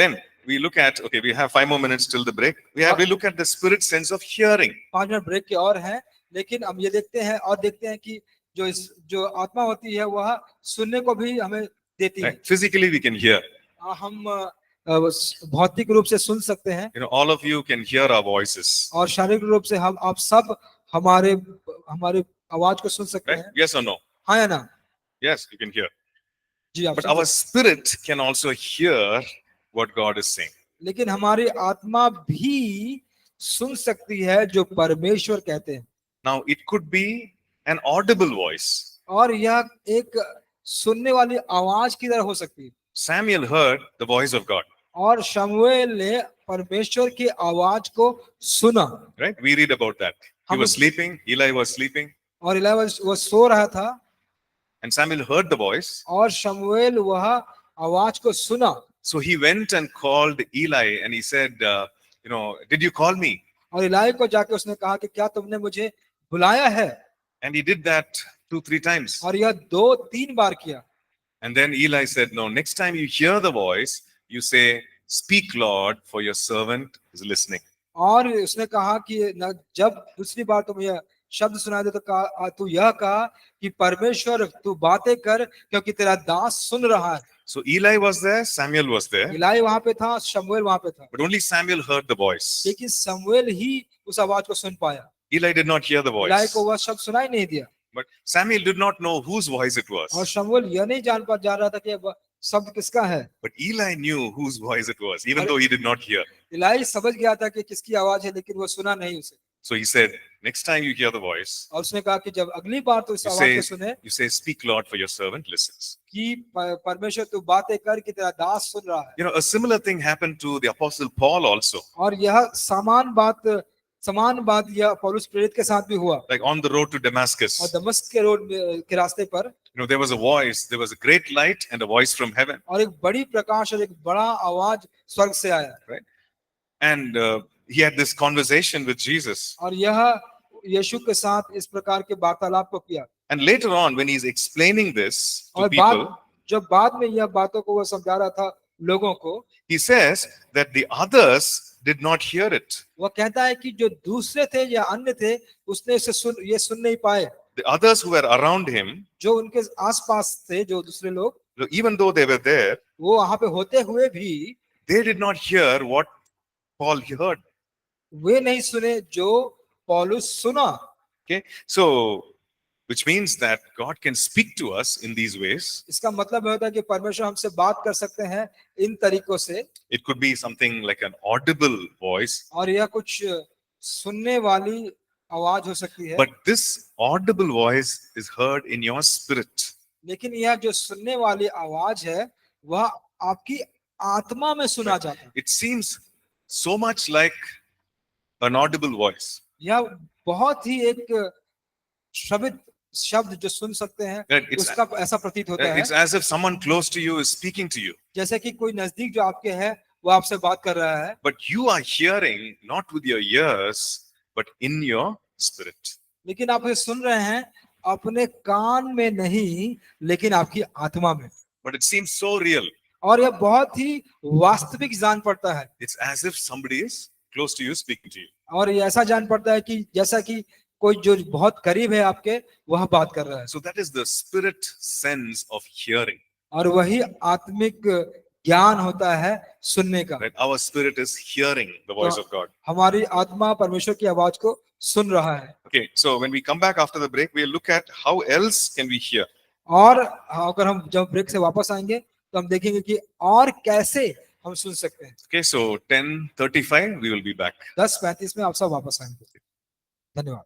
Then we look at, okay, we have 5 more minutes till the break. We look at the spirit sense of hearing. 5 minute break के और हैं, लेकिन हम ये देखते हैं कि जो आत्मा होती है वह सुनने को भी हमें देती है। Right? Physically we can hear. हम भौतिक रूप से सुन सकते हैं You know, all of you can hear our voices. और शारीरिक रूप से हम आप सब हमारे आवाज को सुन सकते Right? हैं। Yes or no? हाँ या ना? Yes, you can hear. जी आप But सुन our सकते spirit can also hear what God is saying. हैं। लेकिन हमारी आत्मा भी सुन सकती है जो परमेश्वर कहते हैं, Now, it could be an audible voice. और यह एक सुनने वाली आवाज की तरह हो सकती है। Samuel heard the voice of God. और शमूएल ने परमेश्वर की आवाज को सुना। Right? We read about that. He was sleeping. Eli was sleeping. और इलाही वह सो रहा था And Samuel heard the voice. और शमूएल वह आवाज को सुना। So he went and called Eli and he said, did you call me? और इलाई को जाके उसने कहा कि क्या तुमने मुझे बुलाया है? And he did that 2-3 times. और यह 2-3 बार किया. And then Eli said, no, next time you hear the voice, you say, speak, Lord, for your servant is listening. और उसने कहा कि जब दूसरी बार तुम यह शब्द सुनाई दे तो तू यह कहा कि परमेश्वर तू बातें कर क्योंकि तेरा दास सुन रहा है. So Eli was there, Samuel was there, इलाई वहां पे था, शमूएल वहां पे था, but only Samuel heard the voice. लेकिन शमूएल ही उस आवाज को सुन पाया. Eli did not hear the इलाई voice. को वह शब्द सुनाई नहीं दिया. But Samuel did not know whose voice it और was. शमूएल यह नहीं जान पा जा रहा था कि यह शब्द किसका है. But Eli knew whose voice it was, even though he did not hear. इलाई समझ गया था कि किसकी आवाज है, लेकिन वो सुना नहीं उसे. So he said, next time you hear the voice, और उसने कहा कि जब अगली बार तो इस आवाज को सुने you say, speak, Lord, for your servant listens. कि परमेश्वर तू बातें कर कि तेरा दास सुन रहा है. A similar thing happened to the apostle Paul also. और यह समान बात यह पौलुस प्रेरित के साथ भी हुआ. Like on the road to Damascus, और दमिश्क के रोड के रास्ते पर there was a voice, there was a great light and a voice from heaven. और एक बड़ी प्रकाश और एक बड़ा आवाज स्वर्ग से आया. Right? And he had this conversation with Jesus. और यह यीशु के साथ इस प्रकार के वार्तालाप को किया. And later on, when he's explaining this to और people, जब बाद में यह बातों को वह समझा रहा था लोगों को, he says that the others did not hear it. वह कहता है कि जो दूसरे थे या अन्य थे उसने ये सुन नहीं पाए. The others who were around him, जो उनके आसपास थे, जो दूसरे लोग, even though they were there, वो वहां पे होते हुए भी they did not hear what Paul heard. वे नहीं सुने जो पौलुस सुना. Okay, so which means that God can speak to us in these ways. इसका मतलब होता है कि परमेश्वर हमसे बात कर सकते हैं इन तरीकों से. It could be something like an audible voice, और यह कुछ सुनने वाली आवाज हो सकती है. but this audible voice is heard in your spirit. लेकिन यह जो सुनने वाली आवाज है वह आपकी आत्मा में सुना जाता है. It seems so much like an audible voice. यह बहुत ही एक श्रवित शब्द जो सुन सकते हैं Right, it's- उसका ऐसा प्रतीत होता है It's as if someone close to you is speaking to you, जैसे कि कोई नजदीक जो आपके है वो आपसे बात कर रहा है, but you are hearing not with your ears, but in your spirit. लेकिन आप इसे सुन रहे हैं अपने कान में नहीं लेकिन आपकी आत्मा में. But it seems so real. और यह बहुत ही वास्तविक जान पड़ता है. It's as if somebody is close to you speaking to you. और ये ऐसा जान पड़ता है कि जैसा कि कोई जो बहुत करीब है आपके वह बात कर रहा है. So that is the spirit sense of hearing. और वही आत्मिक ज्ञान होता है सुनने का. Right? Our spirit is hearing the voice of God. हमारी आत्मा परमेश्वर की आवाज को सुन रहा है. Okay, so when we come back after the break, we'll look at how else can we hear. और अगर हम जब ब्रेक से वापस आएंगे तो हम देखेंगे कि और कैसे हम सुन सकते हैं. Okay, so 10:35, we will be back. 10:35 में आप सब वापस आएंगे. धन्यवाद.